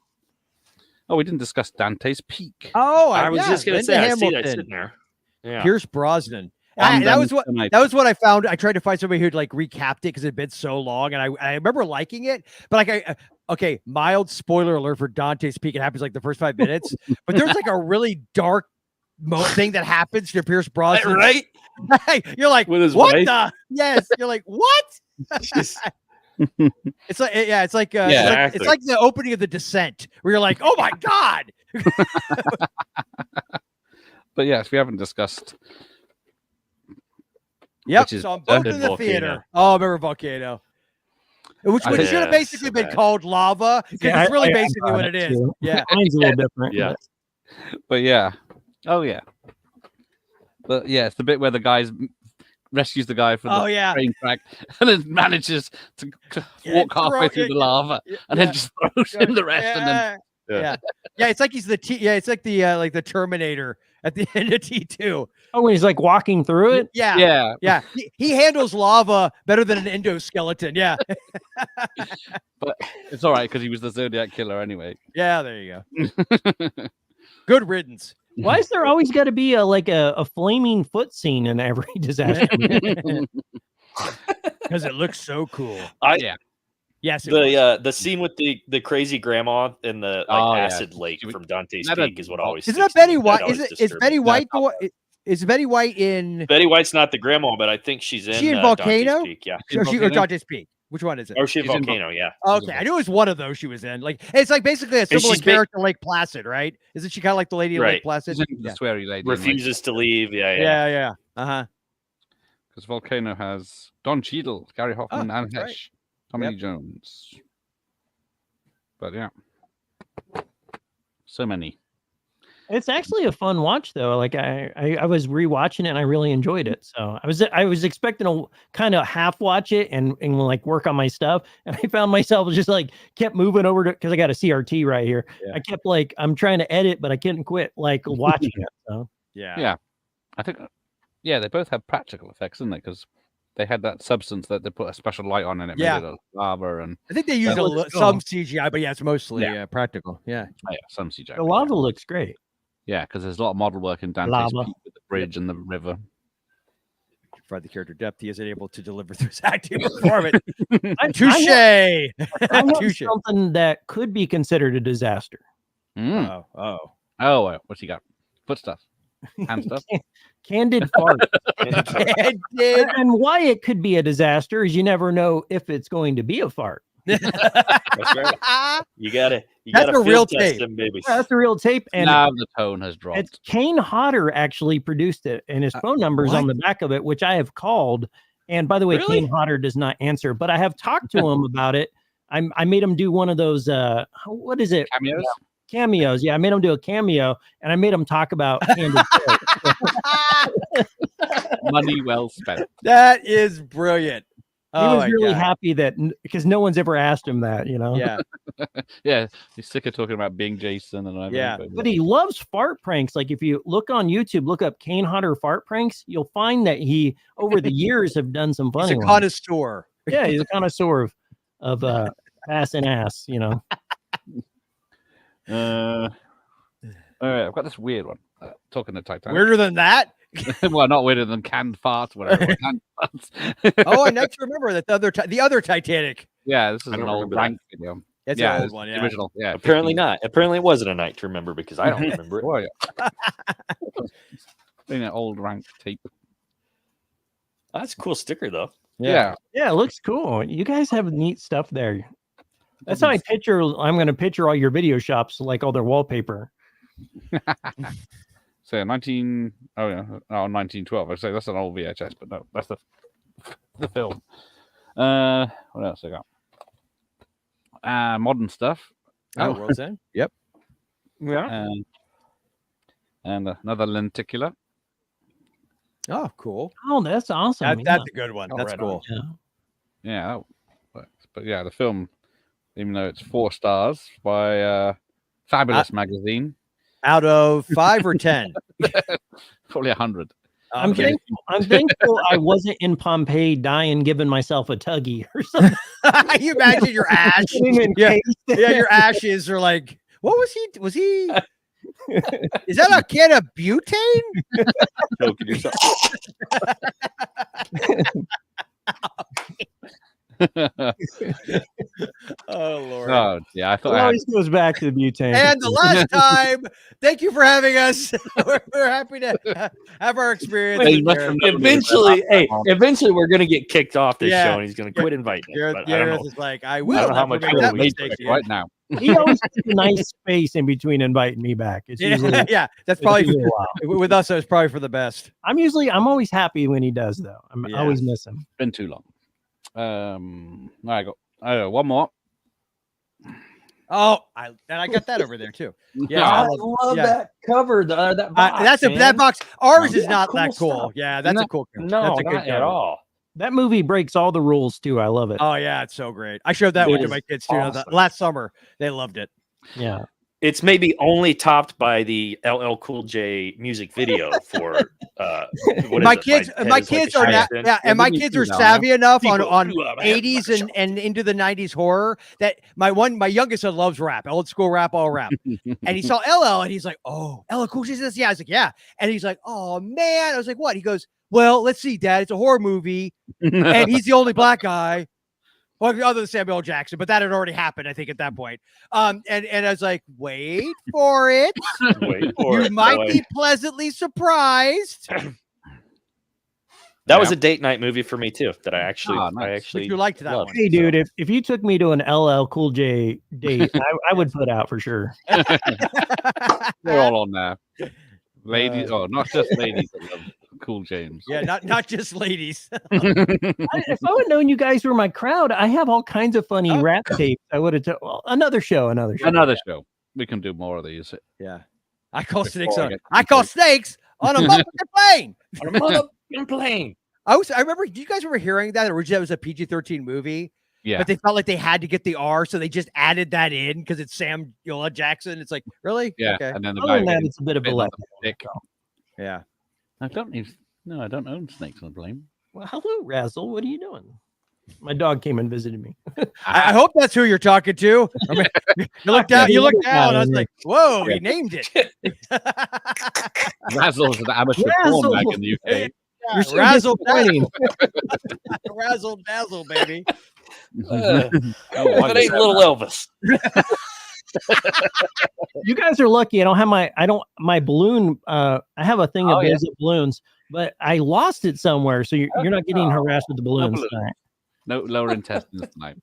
Oh, we didn't discuss Dante's Peak. Oh, I was yeah, just gonna Linda say I see that Hamilton, sitting there. Yeah. Pierce Brosnan. And That then was what tonight. that was what I found. I tried to find somebody who'd like recapped it because it'd been so long, and I remember liking it. But like, okay, mild spoiler alert for Dante's Peak. It happens like the first 5 minutes, but there's like a really dark thing that happens to Pierce Brosnan. Right? You're like, With his what wife? the? Yes. You're like, what? It's like it's like Yeah. Exactly. it's like the opening of The Descent, where you're like, oh my god. But yes, we haven't discussed. Yep. Which is So I'm both in the Volcano. theater. Oh, I remember Volcano. Which I should think- have basically so been bad. called lava, because Yeah, it's really I basically thought what it it is. too. Yeah. Mine's a little different. Yeah. But yeah. Oh yeah. But yeah, it's the bit where the guy rescues the guy from Oh the yeah. train track and then manages to Yeah, walk halfway throw- through yeah, the lava yeah, and yeah. then just throws him the rest and then Yeah. Yeah. Yeah, it's like he's the it's like the Terminator at the end of T2. Oh, when he's like walking through it. Yeah. yeah. He handles lava better than an endoskeleton. Yeah. But it's all right because he was the Zodiac killer anyway. Yeah, there you go. Good riddance. Why is there always got to be a flaming foot scene in every disaster movie? Because it looks so cool. Yeah. Yes. It was. The scene with the crazy grandma in the Oh, yeah. acid lake She was- from Dante's that had- Peak is what always Isn't sticks that to Betty me. That White? always Is disturbed Betty me. White the one? Is Betty White in? Betty White's not the grandma, but I think she's in, She in Dante's Volcano? Peak, yeah. In Or Volcano? Dante's Peak? Which one is it? Or she in She's in Volcano, yeah. Okay, I knew it was one of those she was in. Like it's like basically a similar she's big- character, Lake Placid, right? Isn't she kind of like the lady in Lake Right. Placid? She's in the sweary lady. Refuses to leave. Yeah. Yeah. Uh-huh. Because Volcano has Don Cheadle, Gary Hoffman, Anne that's right. Hesh, Tommy Yep. Lee Jones. But yeah. So many. It's actually a fun watch though. Like I was rewatching it and I really enjoyed it. So I was expecting to kind of half watch it and like work on my stuff. And I found myself just like kept moving over to because I got a CRT right here. Yeah. I kept like I'm trying to edit, but I couldn't quit like watching it. So Yeah. I think, yeah, they both have practical effects, didn't they? Because they had that substance that they put a special light on and it Yeah. made it a lava and I think they used looks some cool. CGI, but yeah, it's mostly Yeah. practical. Yeah. oh, yeah, some CGI. the lava looks great. Yeah, because there's a lot of model work in Dante's Lava. Peak with the bridge and the river. For the character depth he isn't able to deliver through his acting performance. I Touche. have Touche. something that could be considered a disaster. Mm. Oh. Oh, what's he got? Foot stuff, hand stuff. Candid fart. It did. And why it could be a disaster is you never know if it's going to be a fart. That's right. You gotta That's a field real test tape. them babies. That's a real tape. And Now the tone has it's dropped. Kane Hodder actually produced it, and his phone number's on the back of it, which I have called. And by the way, Really? Kane Hodder does not answer, but I have talked to him about it. I made him do one of those what is it? Cameos. Cameos. Yeah, I made him do a cameo, and I made him talk about Candid Fart. Money well spent. That is brilliant. He Oh was my really God. happy that because no one's ever asked him that, you know. Yeah. Yeah, he's sick of talking about being Jason and everything. Yeah. But he loves fart pranks. Like if you look on YouTube, look up Kane Hodder fart pranks, you'll find that he over the years have done some He's funny a ones. connoisseur. Yeah, he's a connoisseur of ass and ass, you know. All right, I've got this weird one. Talking to Titanic. Weirder than that? Well, not weirder than canned farts, whatever. Canned farts. Oh, I need to remember that the other Titanic. Yeah, this is I an don't old remember that. rank video. That's Yeah, an it's old one. the Yeah. original. Yeah, Apparently 15. not. Apparently it wasn't a night to remember because I don't remember it. Oh, yeah. Being an old rank tape. That's a cool sticker though. Yeah. Yeah, it looks cool. You guys have neat stuff there. That's how I'm going to picture all your video shops, like all their wallpaper. So 1912. I say that's an old VHS, but no, that's the film. What else I got? Modern stuff. Oh, World's End. Yep. Yeah. And another lenticular. Oh, cool. Oh, that's awesome. That's a good one. Oh, That's right cool. on. Yeah. Yeah, that works. But yeah, the film, even though it's 4 stars by Fabulous magazine, Out of 5 or 10. probably 100. I'm Okay. thankful I wasn't in Pompeii dying, giving myself a tuggy or something. You imagine your ash. Yeah, yeah, your ashes are like, what was he? Was he? Is that a can of butane? Choking yourself. Oh Lord. Oh, yeah. I thought It I had always goes back to the butane. And the last time, thank you for having us. We're happy to have our experience. They with must Gareth. have known Eventually, hey, Oh. eventually we're gonna get kicked off this Yeah. show, and he's gonna quit inviting us. Gareth, But I don't Gareth know. is like, I don't will know how never much make trouble that we mistake Right, again. right now. He always keeps a nice space in between inviting me back. It's usually, Yeah, yeah, that's it's probably usually a while. with us. It's probably for the best. I'm always happy when he does, though. I Yeah. always miss him. Been too long. I got one more. Oh, I got that over there too. Yeah, Ah, I love- yeah. that cover. That box, that box. Ours is Yeah, not cool that cool. stuff. Yeah, that's a cool. No, that's a good not at cover. all. That movie breaks all the rules too. I love it. Oh yeah, it's so great. I showed that It one to is my kids too. awesome. Last summer, they loved it. Yeah. It's maybe only topped by the LL Cool J music video for what My is it? kids, Head my is like a kids are shiny not, thing. yeah, and my didn't kids see are that one. savvy enough on People, I have 80s a and into the 90s horror that my youngest son loves rap, old school rap, all rap. And he saw LL and he's like, "Oh, LL Cool J says, yeah." I was like, "Yeah," and he's like, "Oh man," I was like, "What?" He goes, "Well, let's see, Dad. It's a horror movie, and he's the only black guy." Well, other than Samuel L. Jackson, but that had already happened, I think, at that point. And I was like, wait for it. Wait for You it, might boy. be pleasantly surprised. That was a date night movie for me too. That I actually, Oh, nice. I actually But you liked that loved. one. Hey, dude, if you took me to an LL Cool J date, I would put out for sure. They're all on there. Ladies, not just ladies that love Cool James. Yeah, not just ladies. If I would have known you guys were my crowd, I have all kinds of funny rap tapes. I would have. Well, another show. Another show. We can do more of these. Yeah. I call Before snakes I on get I call snakes on a motherfucking plane. On a motherfucking plane. I remember, do you guys remember hearing that? Originally, it was a PG-13 movie, Yeah. but they felt like they had to get the R, so they just added that in because it's Samuel L. Jackson. It's like, really? Yeah. Okay. And then the Other guy than that, with it's a bit of a bit let. on the dick. Yeah. I don't own snakes on a plane. Well, hello, Razzle. What are you doing? My dog came and visited me. I hope that's who you're talking to. I mean, you look down. You look down. I was like, "Whoa!" He named it. Razzle's an amateur porn back in the UK. You're so Razzle disappointing. Razzle dazzle, baby. If Oh, it ain't little Elvis. You guys are lucky. I don't have my balloon. I have a thing of yeah. visit balloons, but I lost it somewhere. So you're not getting harassed with the balloons. balloons. tonight. No lower intestines tonight.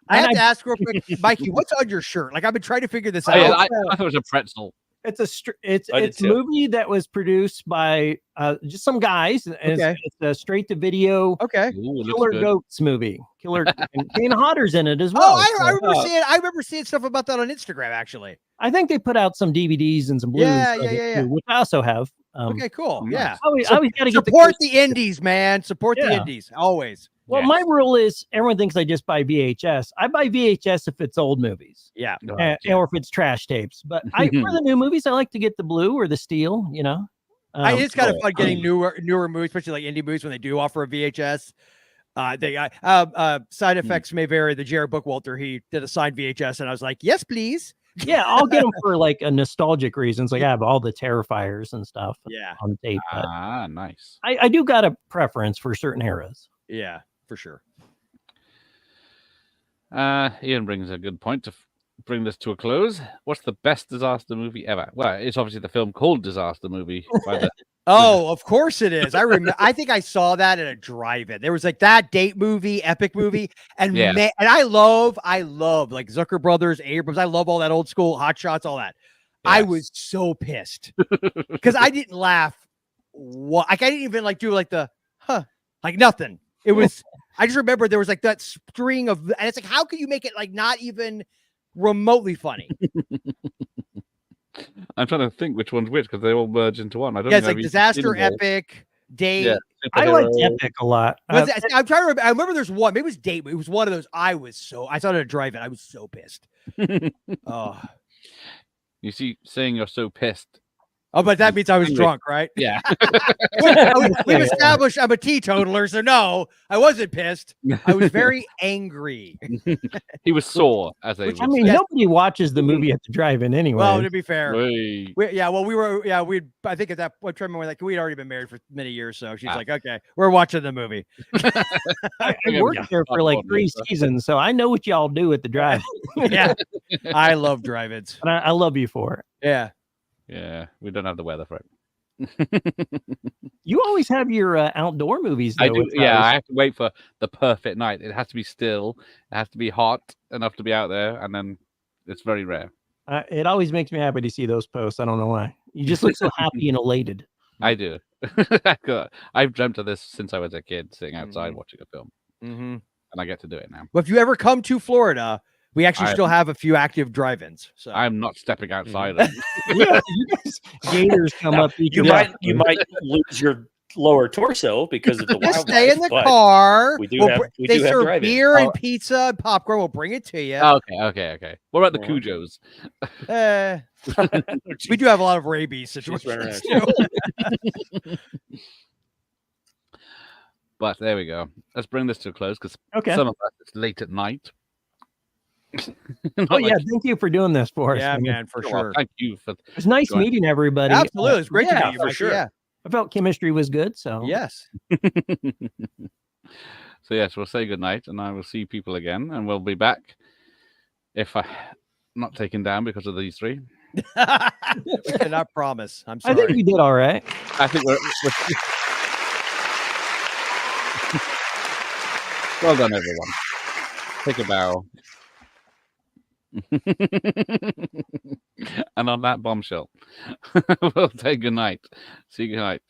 I have And to ask real quick, Mikey, what's on your shirt? Like, I've been trying to figure this Oh, out. yeah, I thought it was a pretzel. It's it's I did a too. movie that was produced by just some guys. And Okay. it's a straight to video Okay. Ooh, it looks Killer good. Goats movie. And Kane Hodder's in it as Oh, well. I remember seeing stuff about that on Instagram. Actually. I think they put out some DVDs and some blues. Yeah, of yeah, it, yeah, yeah. too, which I also have. Okay, cool. nice. Yeah. I always got to get Support the indies, man. Support the Yeah. indies always. Well, Yes. my rule is everyone thinks I just buy VHS. I buy VHS if it's old movies. Yeah. Oh, Or if it's trash tapes. But for the new movies, I like to get the blue or the steel, you know. It's kind of fun getting newer movies, especially like indie movies when they do offer a VHS. Side effects may vary. The Jared Bookwalter, he did a signed VHS, and I was like, yes, please. yeah, I'll get them for like a nostalgic reasons. Like I have all the Terrifiers and stuff Yeah. on tape. But Ah, nice. I do got a preference for certain eras. Yeah, for sure. Ian brings a good point to bring this to a close. What's the best disaster movie ever? Well, it's obviously the film called Disaster Movie by the Oh, of course it is. I remember. I think I saw that at a drive-in. There was like that date movie, epic movie, and Yeah. man, and I love like Zucker Brothers, Abrams. I love all that old school Hot Shots, all that. I Yes. was so pissed because I didn't laugh. What? Like I didn't even like do like the like nothing. It was. I just remember there was like that string of, and it's like, how can you make it like not even remotely funny? I'm trying to think which one's which because they all merge into one. I don't Yeah, it's know like if you've disaster, seen them all. epic, date. Yeah, I like superhero. Epic a lot. Was it, I'm trying to remember. I remember there's one. Maybe it was date. But it was one of those. I saw it at a drive-in. I was so pissed. Oh, You see, saying you're so pissed Oh, but that means I was Angry. drunk, right? Yeah. We've established I'm a teetotaler, so no, I wasn't pissed. I was very angry. He was sore, as they Which, would I mean, Yes. nobody watches the movie at the drive-in anyway. Well, to be fair, say. I think at that point, we'd already been married for many years, so she's Ah. like, okay, we're watching the movie. I worked there for like 3 seasons, so I know what y'all do at the drive. Yeah, I love drive-ins. And I love you for it. Yeah, Yeah, we don't have the weather for it. You always have your outdoor movies. Though, I do. with Yeah, those. I have to wait for the perfect night. It has to be still. It has to be hot enough to be out there, and then it's very rare. It always makes me happy to see those posts. I don't know why. You just look so happy and elated. I do. I've dreamt of this since I was a kid, sitting outside watching a film, and I get to do it now. Well, if you ever come to Florida, we actually I- still have a few active drive-ins. So I'm not stepping outside. Yeah, you guys, gators come Now, up. You might lose your lower torso because of the just wildlife. stay in the but car. we do have- we they do have serve drive-ins. beer and Oh. pizza and popcorn. We'll bring it to you. Okay. What about the Yeah. Cujos? We do have a lot of rabies She's situations. running too. But there we go. Let's bring this to a close because Okay. some of us it's late at night. Not Oh yeah, like- thank you for doing this for us. Yeah, I mean, man, for well, sure. Thank you for. It was nice Go ahead. meeting everybody. Absolutely, it's great to yeah, meet you, for Mikey. sure. Yeah. I felt chemistry was good. So Yes. So yes, we'll say goodnight, and I will see people again, and we'll be back if I'm not taken down because of these three. We cannot promise. I'm I sorry. think we did all right. I think we're well done, everyone. Take a bow. And on that bombshell, we'll say goodnight. See you goodnight.